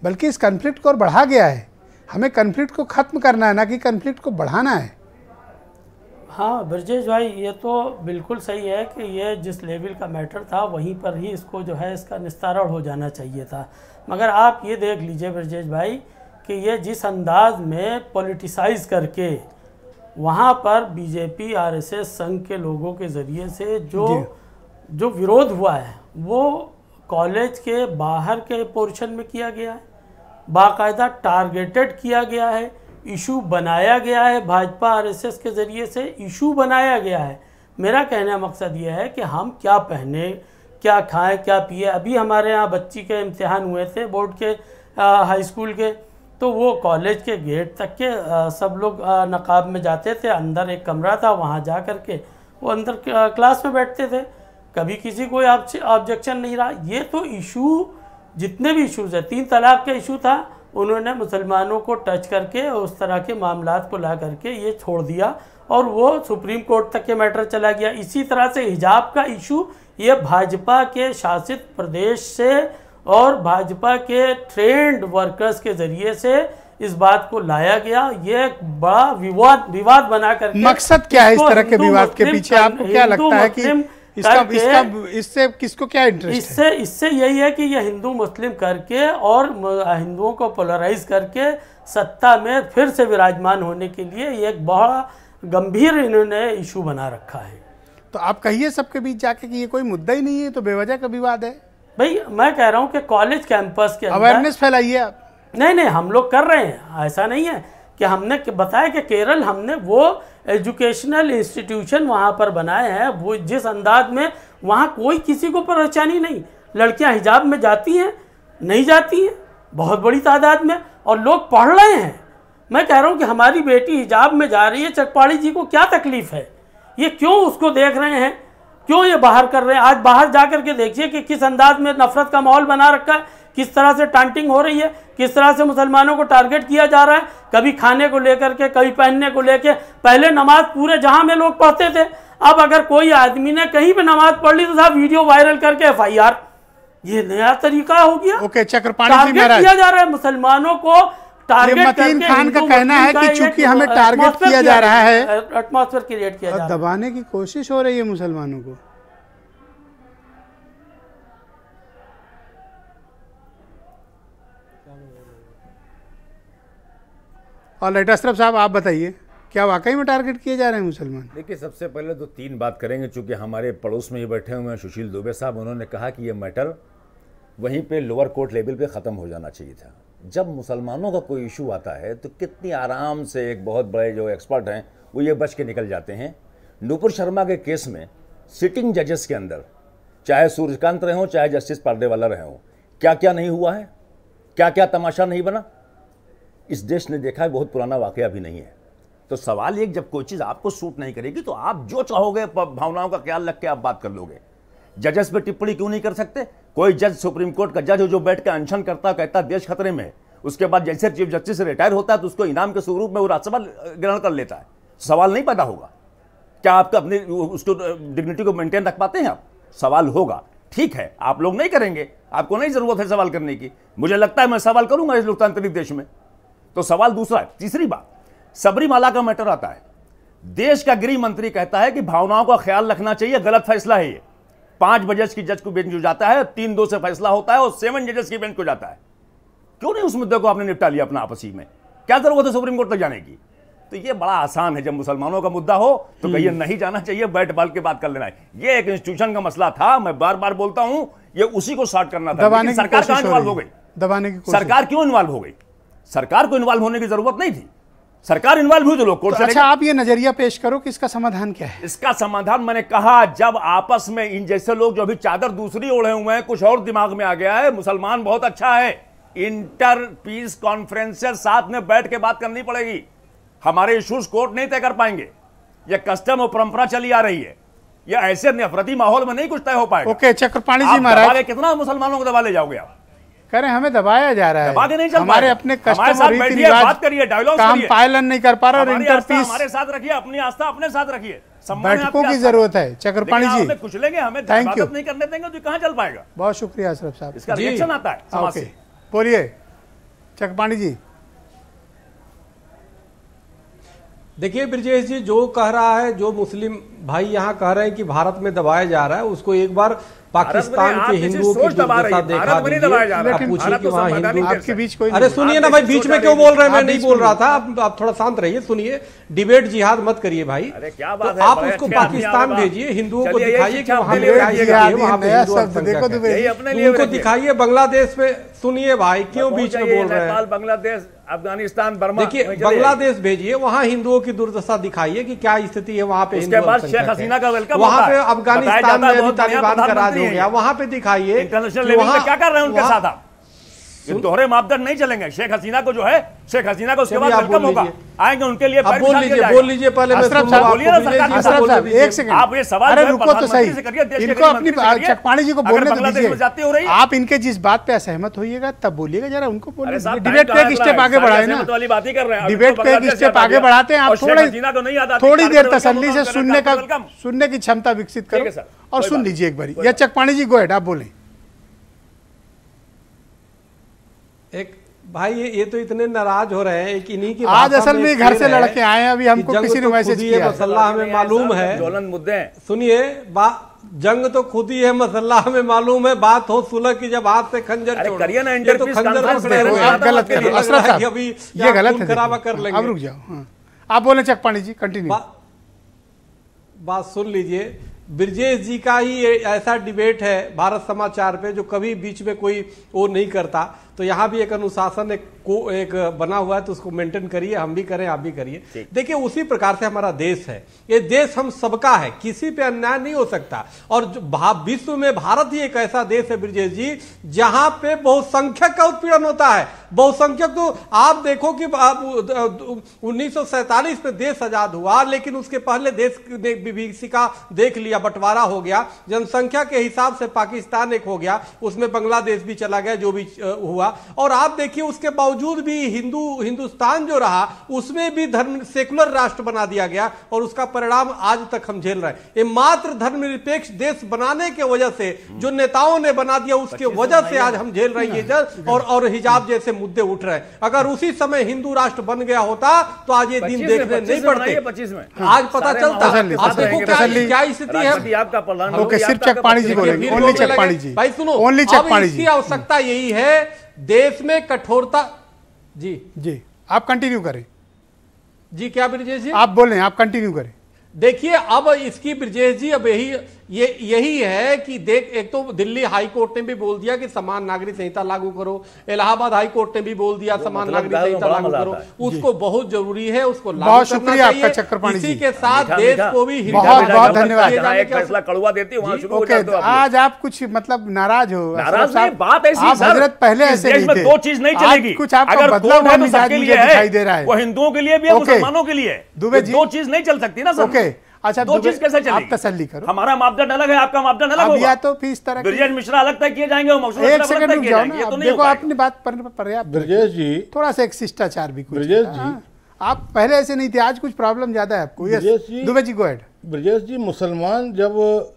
बल्कि इस कन्फ्लिक्ट को और बढ़ा गया है। हमें कन्फ्लिक्ट को ख़त्म करना है, ना कि कन्फ्लिक्ट को बढ़ाना है। हाँ ब्रजेश भाई, ये तो बिल्कुल सही है कि ये जिस लेवल का मैटर था वहीं पर ही इसको जो है इसका निस्तारण हो जाना चाहिए था। मगर आप ये देख लीजिए ब्रजेश भाई कि ये जिस अंदाज में पॉलिटिसाइज करके वहाँ पर बीजेपी आरएसएस संघ के लोगों के ज़रिए से जो विरोध हुआ है वो कॉलेज के बाहर के पोर्शन में किया गया है, बाकायदा टारगेटेड किया गया है, इशू बनाया गया है, भाजपा आरएसएस के ज़रिए से इशू बनाया गया है। मेरा कहने का मकसद ये है कि हम क्या पहने, क्या खाएं, क्या पिए। अभी हमारे यहाँ बच्ची के इम्तिहान हुए थे बोर्ड के हाई स्कूल के, तो वो कॉलेज के गेट तक के सब लोग नकाब में जाते थे। अंदर एक कमरा था, वहाँ जा कर के वो अंदर क्लास में बैठते थे, कभी किसी कोई ऑब्जेक्शन नहीं रहा। ये तो इशू, जितने भी इशूज़ है, 3 तलाक का इशू था, उन्होंने मुसलमानों को टच करके उस तरह के मामलात को ला करके ये छोड़ दिया और वो सुप्रीम कोर्ट तक के मैटर चला गया। इसी तरह से हिजाब का इशू ये भाजपा के शासित प्रदेश से और भाजपा के ट्रेंड वर्कर्स के ज़रिए से इस बात को लाया गया। ये एक बड़ा विवाद बना करके, मकसद क्या है इस तरह के विवाद के पीछे? आपको क्या लगता है कि इससे किसको क्या इंटरेस्ट है? इससे यही है कि ये हिंदू मुस्लिम करके और हिंदुओं को पोलराइज करके सत्ता में फिर से विराजमान होने के लिए ये एक बड़ा गंभीर इन्होंने इशू बना रखा है। तो आप कहिए सबके बीच जाके कि ये कोई मुद्दा ही नहीं है, तो बेवजह का विवाद है। भाई मैं कह रहा हूँ कि कॉलेज कैंपस के अवेयरनेस फैलाइए आप। नहीं, हम लोग कर रहे हैं। ऐसा नहीं है कि हमने बताया कि केरल हमने वो एजुकेशनल इंस्टीट्यूशन वहाँ पर बनाए हैं, वो जिस अंदाज में वहाँ कोई किसी को परेशानी नहीं। लड़कियाँ हिजाब में जाती हैं, नहीं जाती हैं बहुत बड़ी तादाद में, और लोग पढ़ रहे हैं। मैं कह रहा हूँ कि हमारी बेटी हिजाब में जा रही है, चकपाड़ी जी को क्या तकलीफ़ है? ये क्यों उसको देख रहे हैं, क्यों ये बाहर कर रहे हैं? आज बाहर जा कर के देखिए कि किस अंदाज में नफरत का माहौल बना रखा है, किस तरह से टांटिंग हो रही है, किस तरह से मुसलमानों को टारगेट किया जा रहा है, कभी खाने को लेकर के, कभी पहनने को लेकर। पहले नमाज पूरे जहां में लोग पढ़ते थे, अब अगर कोई आदमी ने कहीं पे नमाज पढ़ ली तो साहब वीडियो वायरल करके FIR। ये नया तरीका हो गया। ओके, चक्रपाणी जी महाराज, किया जा रहा है मुसलमानों को टारगेट करके। मतीन खान का कहना है कि चूंकि हमें टारगेट किया जा रहा है, एटमॉस्फेयर क्रिएट किया जा रहा है, दबाने की कोशिश हो रही है मुसलमानों को। और अशरफ साहब आप बताइए, क्या वाकई में टारगेट किए जा रहे हैं मुसलमान? देखिए, सबसे पहले तो 3 बात करेंगे, चूंकि हमारे पड़ोस में ही बैठे हुए हैं सुशील दुबे साहब। उन्होंने कहा कि ये मैटर वहीं पे लोअर कोर्ट लेवल पे ख़त्म हो जाना चाहिए था। जब मुसलमानों का कोई इशू आता है तो कितनी आराम से एक बहुत बड़े जो एक्सपर्ट हैं वो ये बच के निकल जाते हैं। नूपुर शर्मा के केस में सिटिंग जजेस के अंदर, चाहे सूर्यकांत रहे हों, चाहे जस्टिस पारदेवाला रहे हों, क्या क्या नहीं हुआ है, क्या क्या तमाशा नहीं बना, इस देश ने देखा है। बहुत पुराना वाकया भी नहीं है। तो सवाल एक, जब कोई चीज़ आपको सूट नहीं करेगी तो आप जो चाहोगे भावनाओं का ख्याल रख के आप बात कर लोगे। जजेस पे टिप्पणी क्यों नहीं कर सकते? कोई जज, सुप्रीम कोर्ट का जज जो बैठ के अनशन करता, कहता देश खतरे में, उसके बाद जैसे चीफ जस्टिस से रिटायर होता है तो उसको इनाम के स्वरूप में वो राज्यसभा ग्रहण कर लेता है, सवाल नहीं पैदा होगा। क्या आपका अपनी उसको डिग्निटी को मेंटेन रख पाते हैं आप? सवाल होगा। ठीक है, आप लोग नहीं करेंगे, आपको नहीं जरूरत है सवाल करने की, मुझे लगता है मैं सवाल करूंगा इस लोकतांत्रिक देश में। तो सवाल दूसरा है। तीसरी बात, सबरीमाला का मैटर आता है। देश का गृह मंत्री कहता है कि भावनाओं का ख्याल रखना चाहिए, गलत फैसला है ये। 5 जजेस की जज को बेंच हो जाता है, 3-2 से फैसला होता है और 7 जजेस की बेंच को जाता है। क्यों नहीं उस मुद्दे को आपने निपटा लिया अपना आपसी में? क्या जरूरत है सुप्रीम कोर्ट तक जाने की? तो ये बड़ा आसान है, जब मुसलमानों का मुद्दा हो तो कहिए नहीं जाना चाहिए, बैठ बाल के बात कर लेना है। ये एक इंस्टीट्यूशन का मसला था, मैं बार बार बोलता हूं, ये उसी को सॉर्ट करना था। लेकिन सरकार कहां इन्वॉल्व हो गई? दबाने की सरकार क्यों इन्वॉल्व हो गई? सरकार को इन्वॉल्व होने की जरूरत नहीं थी, सरकार इन्वॉल्व हुई तो लोग कोर्ट से। अच्छा, आप ये नजरिया पेश करो कि इसका समाधान क्या है? इसका समाधान मैंने कहा, जब आपस में इन जैसे लोग जो अभी चादर दूसरी ओढ़े हुए हैं, कुछ और दिमाग में आ गया है, मुसलमान बहुत अच्छा है, इंटर पीस कॉन्फ्रेंसेस साथ में बैठ के बात करनी पड़ेगी। हमारे इश्यूज कोर्ट नहीं तय कर पाएंगे, यह कस्टम और परंपरा चली आ रही है, यह ऐसे नफरती माहौल में नहीं कुछ तय हो पाएगा। ओके, चक्रपाणी जी महाराज, कितना मुसलमानों को दबा ले जाओगे आप? कह रहे हैं हमें दबाया जा रहा है, दबा के नहीं चल हमारे अपने कस्टम और रीति रिवाज बात करिए, डायलॉग का हम पालन नहीं कर पा रहे, और इंटर पीस हमारे साथ रखिए, अपनी आस्था अपने साथ रखिए, बैठकों की जरूरत है। चक्रपाणी जी कुछ लेंगे, हमें इबादत नहीं करने देंगे तो कहां चल पाएगा? बहुत शुक्रिया अशरफ साहब, इसका रिएक्शन आता है समाज से। बोलिए चक्रपाणी जी। देखिए ब्रजेश जी, जो कह रहा है, जो मुस्लिम भाई यहाँ कह रहे हैं कि भारत में दबाया जा रहा है, उसको एक बार पाकिस्तान के हिंदुओं की दुर्दशा देखा दीजिए। पूछिए कि वहाँ हिंदू आपके बीच कोई, अरे सुनिए ना भाई, बीच में क्यों बोल रहे हैं? मैं नहीं बोल रहा था, आप थोड़ा शांत रहिए, सुनिए। डिबेट जिहाद मत करिए भाई। तो आप उसको पाकिस्तान भेजिए, हिंदुओं को दिखाइए कि वहाँ उनको दिखाइए। बांग्लादेश में सुनिए भाई, क्यों बीच में बोल रहे हैं? बांग्लादेश, अफगानिस्तान, बर्मा, देखिए बांग्लादेश भेजिए, वहाँ हिंदुओं की दुर्दशा दिखाइए कि क्या स्थिति है वहाँ पे। उसके बाद शेख हसीना का वेलकम, वहाँ पे अफगानिस्तान में अभी तालिबान का राज हो गया, वहाँ पे दिखाइए इंटरनेशनल लेवल पे क्या कर रहे हैं उनके साथ आप। ये दोहरे मापदंड नहीं चलेंगे। शेख हसीना को जो है, शेख हसीना को उसके बाद वेलकम होगा, आएंगे उनके लिए। बोल लीजिए पहले, एक सेकंड, आप ये सवाल रुको तो सही, इनको अपनी चक्रपाणी जी को बोलने दीजिए। आप इनके जिस बात पे असहमत होइएगा तब बोलिएगा, जरा उनको बोलिए। डिबेट पे एक स्टेप आगे बढ़ाए ना, डिबेट पे एक स्टेप आगे बढ़ाते हैं आप। थोड़ी देर तसल्ली से सुनने की क्षमता विकसित करो और सुन लीजिए एक बार। या चक्रपाणी जी गो हेड, आप बोलें। एक भाई ये तो इतने नाराज हो रहे हैं कि इन्हीं की आज असल में घर से लड़के आए हैं, अभी हमको किसी ने मैसेज किया, मसल्ला हमें मालूम है। ज्वलन मुद्दे सुनिए, जंग तो खुद ही है, मसल्ला हमें मालूम है। बात हो सुलह की, जब हाथ से खंजर छोड़ो, करिए ना, ये तो खंजर आप गलत कर रहे हो अशरफ साहब, अभी ये गलत है, खराबा कर लेंगे। अब रुक जाओ, आप बोले चक्रपाणी जी, कंटिन्यू। बात सुन लीजिए, ब्रजेश जी का ही ऐसा डिबेट है भारत समाचार पे जो कभी बीच में कोई वो नहीं करता। तो यहाँ भी एक अनुशासन एक बना हुआ है, तो उसको मेंटेन करिए, हम भी करें, आप भी करिए। देखिए उसी प्रकार से हमारा देश है, ये देश हम सबका है, किसी पे अन्याय नहीं हो सकता। और विश्व में भारत ही एक ऐसा देश है ब्रजेश जी, जहां पे बहुसंख्यक का उत्पीड़न होता है। बहुसंख्यक तो आप देखो कि 1947 में देश आजाद हुआ, लेकिन उसके पहले देश ने विभीषिका देख लिया, बंटवारा हो गया, जनसंख्या के हिसाब से पाकिस्तान एक हो गया, उसमें बांग्लादेश भी चला गया, जो भी हुआ। और आप देखिए उसके बावजूद भी हिंदुस्तान जो रहा, उसमें भी धर्म सेकुलर राष्ट्र बना दिया गया, और उसका परिणाम आज तक हम झेल रहे हैं। ये मात्र धर्मनिरपेक्ष देश बनाने के वजह से, जो नेताओं ने बना दिया उसके वजह से आज हम झेल रहे हैं, और हिजाब जैसे मुद्दे उठ रहे हैं। अगर उसी समय हिंदू राष्ट्र बन गया होता तो आज ये दिन देखने नहीं पड़ते, आज पता चलता। आप देखो क्या स्थिति है। ओके, सिर्फ चक्रपाणी जी बोलेंगे, ओनली चक्रपाणी जी। भाई सुनो, ओनली चक्रपाणी जी। इसकी आवश्यकता यही है, देश में कठोरता। जी आप कंटिन्यू करें। जी क्या ब्रजेश जी? आप बोलें, आप कंटिन्यू करें। देखिए अब इसकी ब्रजेश जी अब यही है कि एक तो दिल्ली हाई कोर्ट ने भी बोल दिया कि समान नागरिक संहिता लागू करो, इलाहाबाद हाई कोर्ट ने भी बोल दिया समान नागरिक संहिता लागू करो, उसको बहुत जरूरी है, उसको लागू बहुत शुक्रिया आपका चक्रपाणी जी। इसी के साथ देश को भी बहुत बहुत धन्यवाद। एक फैसला कड़वा देती है, आज आप कुछ मतलब नाराज हो? बात ऐसी, हजरत पहले ऐसे नहीं थे। दो चीज नहीं चलेगी, कुछ आपका बदलाव दिखाई दे रहा है, वो हिंदुओं के लिए भी है, मुसलमानों के लिए। दो चीज नहीं चल सकती ना सर। अच्छा, दो चीज कैसे चलेगी? आप तसल्ली करो, हमारा मापदंड अलग है, आपका मापदंड अलग होगा। या तो फिर इस तरह ब्रजेश मिश्रा अलग तय किए जाएंगे और मकसूद एक अशरफ सेकंड अलग रुक तय किए जाओ जाएंगे, ना। ये तो अब नहीं देखो हो अपनी बात पर्याप्त, ब्रजेश जी थोड़ा सा एक शिष्टाचार भी कुछ। ब्रजेश जी आप पहले ऐसे नहीं थे, आज कुछ प्रॉब्लम ज्यादा है आपको। ब्रजेश जी, दुबे जी गो अहेड। ब्रजेश जी, मुसलमान जब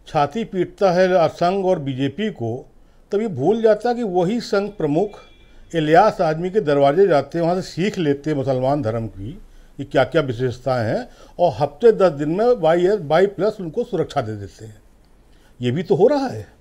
छाती पीटता है संघ और बीजेपी को, तब ये भूल जाता है कि वही संघ प्रमुख इलियास आजमी के दरवाजे जाते हैं, वहाँ से सीख लेते हैं मुसलमान धर्म की कि क्या क्या विशेषताएं हैं, और हफ्ते 10 दिन में Y+ उनको सुरक्षा दे देते हैं। ये भी तो हो रहा है।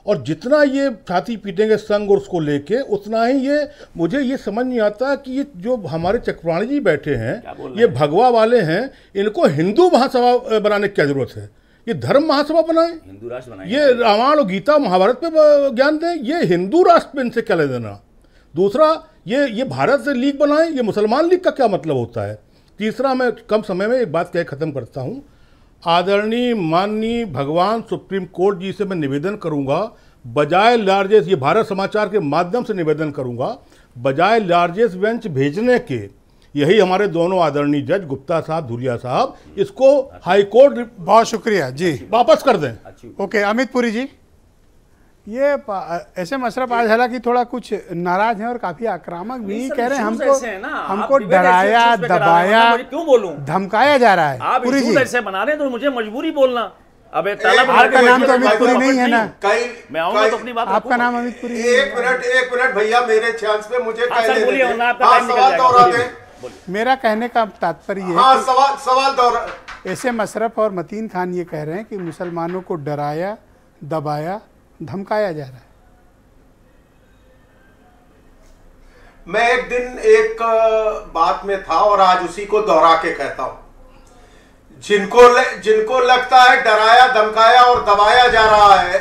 और जितना ये छाती पीटेंगे संघ और उसको लेके, उतना ही ये, मुझे ये समझ नहीं आता कि ये जो हमारे चक्रपाणी जी बैठे हैं, ये भगवा वाले हैं, इनको हिंदू महासभा बनाने की क्या जरूरत है? ये धर्म महासभा बनाएं, हिंदू राष्ट्र बनाएं, ये रामायण और गीता महाभारत पे ज्ञान दें, ये हिंदू राष्ट्र पे इनसे क्या ले देना? दूसरा, ये भारत से लीग बनाएं, ये मुसलमान लीग का क्या मतलब होता है? तीसरा, मैं कम समय में एक बात कह खत्म करता हूँ। आदरणीय माननीय भगवान सुप्रीम कोर्ट जी से मैं निवेदन करूँगा, बजाय लार्जेस्ट, ये भारत समाचार के माध्यम से निवेदन करूँगा, बजाय लार्जेस्ट बेंच भेजने के, यही हमारे दोनों आदरणीय जज गुप्ता साहब, धुलिया साहब, इसको हाई कोर्ट, बहुत शुक्रिया जी, वापस कर दें। ओके, अमित पुरी जी, ये SM अशरफ आज हालांकि थोड़ा कुछ नाराज हैं और काफी आक्रामक भी कह रहे हैं, हमको डराया, दबाया, क्यों बोलूं, धमकाया जा रहा है। आप पुरी जी ऐसे बना रहे तो मुझे मजबूरी बोलना। अब आपका नाम तो अमित पुरी नहीं है ना? मैं आऊंगा तो अपनी बात, आपका नाम अमित पुरी। एक मिनट भैया, मेरे चांस पे मुझे सवाल दोहरा दें। मेरा कहने का तात्पर्य है, सवाल दोहरा। SM अशरफ और मतीन खान ये कह रहे हैं कि मुसलमानों को डराया, दबाया, धमकाया जा रहा है। मैं एक दिन एक बात में था और आज उसी को दोहरा के कहता हूं, जिनको लगता है डराया, धमकाया और दबाया जा रहा है,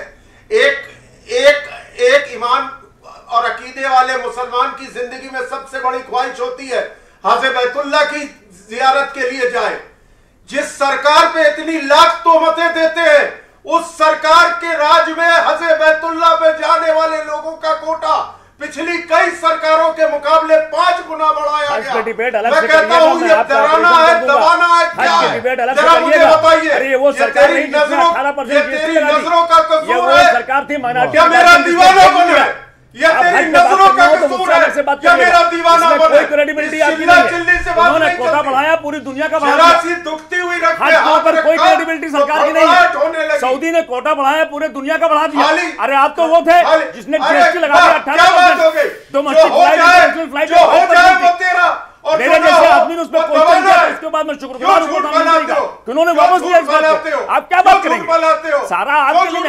एक ईमान और अकीदे वाले मुसलमान की जिंदगी में सबसे बड़ी ख्वाहिश होती है हज बैतुल्लाह की जियारत के लिए जाए। जिस सरकार पे इतनी लाख तोहमतें देते हैं, उस सरकार के राज में हज बैतुल्लाह पे जाने वाले लोगों का कोटा पिछली कई सरकारों के मुकाबले 5 गुना बढ़ाया गया। मैं कहता हूं ये डराना है, दबाना है, क्या है? जरा मुझे बताइए, ये तेरी नजरों का कसूर है क्या मेरा दीवाना बने? ये तेरी नजरों का कसूर है क्या मेरा दीवाना बने? कोई क्रेडिबिलिटी आपकी नहीं है। उन्होंने कोटा बढ़ाया, पूरी दुनिया का बढ़ाया, दुखती हुई रख हज के ऊपर कोई क्रेडिबिलिटी सरकार की नहीं है। सऊदी ने कोटा बढ़ाया, पूरे दुनिया का बढ़ा दिया। अरे आप तो वो थे जिसने GST लगा दिया 18%, डोमेस्टिक फ्लाइट मेरे जैसे आदमी ने उस पर क्वेश्चन किया, उसके बाद मैं शुक्रगुजार हूं प्रधानमंत्री का कि उन्होंने वापस लिया इस बात को। आप क्या बात करेंगे? सारा आपके लिए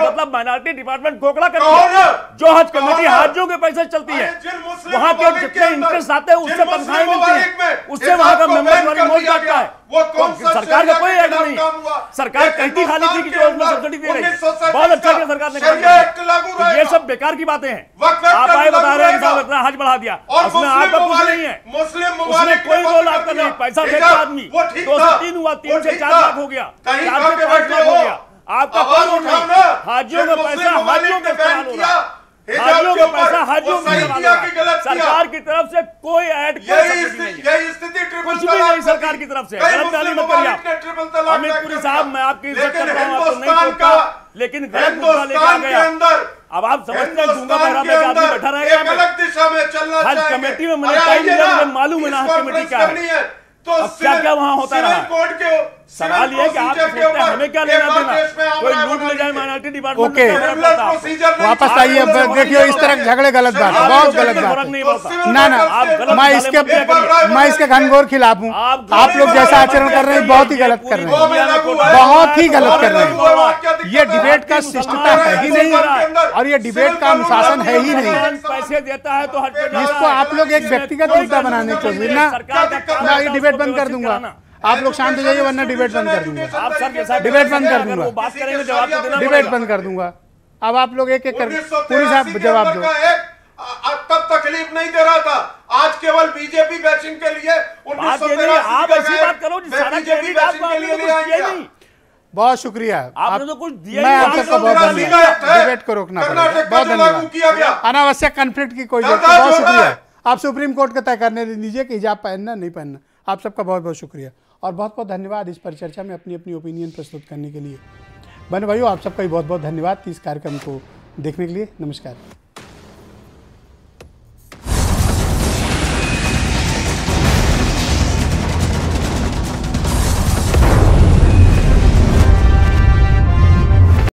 मतलब माइनॉरिटी डिपार्टमेंट गोखला कर दिया। जो हज कमेटी हाजियों के पैसे चलती है, वहां के जितने इंटरेस्ट आते हैं उससे तनख्वाहें मिलती है, उससे वहां का मेंबर्स वाली मौज काटता है। सरकार का कोई ऐड नहीं। सरकार कहती खाली थी कि जो उसमें सब्सिडी दे रही है, बहुत अच्छा किया सरकार ने किया। ये सब बेकार की बातें हैं। आप आए बता रहे हैं कि हज बढ़ा दिया, उसमें आपका कुछ नहीं है, उसमें कोई रोल आपका नहीं। पैसा फेंका आदमी, 2 से 3 हुआ, 3 से 4 लाख हो गया, 4 से 5 लाख हो गया, आपका कोई रोल नहीं। हाजियों का पैसा हाजियों का इस्तेमाल हो रहा है, हाजियों का पैसा हाजियों का इस्तेमाल हो रहा है। सरकार की तरफ से कोई ऐड, कुछ भी नहीं सरकार की तरफ से। गलत गाली मत करिए अमित पुरी साहब, मैं आपकी इज्जत करता हूँ, आपको नहीं छोड़ता, लेकिन गलत मुद्दा लेके आ गया। अब आप समझते हैं गूंगा बहरा में आदमी बैठा रहेगा। हज कमेटी में मैंने टाइम दिया, मुझे मालूम है ना हज कमेटी क्या है, अब क्या क्या वहां होता रहा। सवाल ये कि आप सोचते हैं हमें क्या लेना देना, कोई लूट ले जाए माइनॉरिटी डिपार्टमेंट। ओके, वापस आइए। देखिए इस तरह झगड़े गलत बात है, बहुत गलत बात है। ना मैं इसके घनघोर खिलाफ हूँ। आप लोग जैसा आचरण कर रहे हैं बहुत ही गलत कर रहे हैं, बहुत ही गलत कर रहे हैं। ये डिबेट का शिष्टता है ही नहीं और ये डिबेट का अनुशासन है ही नहीं। पैसे देता है तो इसको आप लोग एक व्यक्तिगत मुद्दा बनाने के लिए ना, मैं ये डिबेट बंद कर दूंगा। आप लोग शांत हो जाइए वरना डिबेट बंद कर दूंगा। डिबेट बंद कर दूंगा, डिबेट बंद कर दूंगा। अब आप लोग एक एक कर पूरी साहब जवाब दो। तब तकलीफ नहीं दे रहा था, आज केवल बीजेपी बैचिंग के लिए 1983 बहुत शुक्रिया। आपने तो कुछ दिया मैं आप सबका बहुत धन्यवाद। डिबेट को रोकना पड़ेगा, बहुत धन्यवाद। अनावश्यक कॉन्फ्लिक्ट की कोई जरूरत, बहुत शुक्रिया। आप सुप्रीम कोर्ट का तय करने दीजिए कि हिजाब पहनना नहीं पहनना। आप सबका बहुत बहुत शुक्रिया और बहुत बहुत धन्यवाद इस परिचर्चा में अपनी अपनी ओपिनियन प्रस्तुत करने के लिए। बहन भाइयों, आप सबका भी बहुत बहुत धन्यवाद इस कार्यक्रम को देखने के लिए। नमस्कार।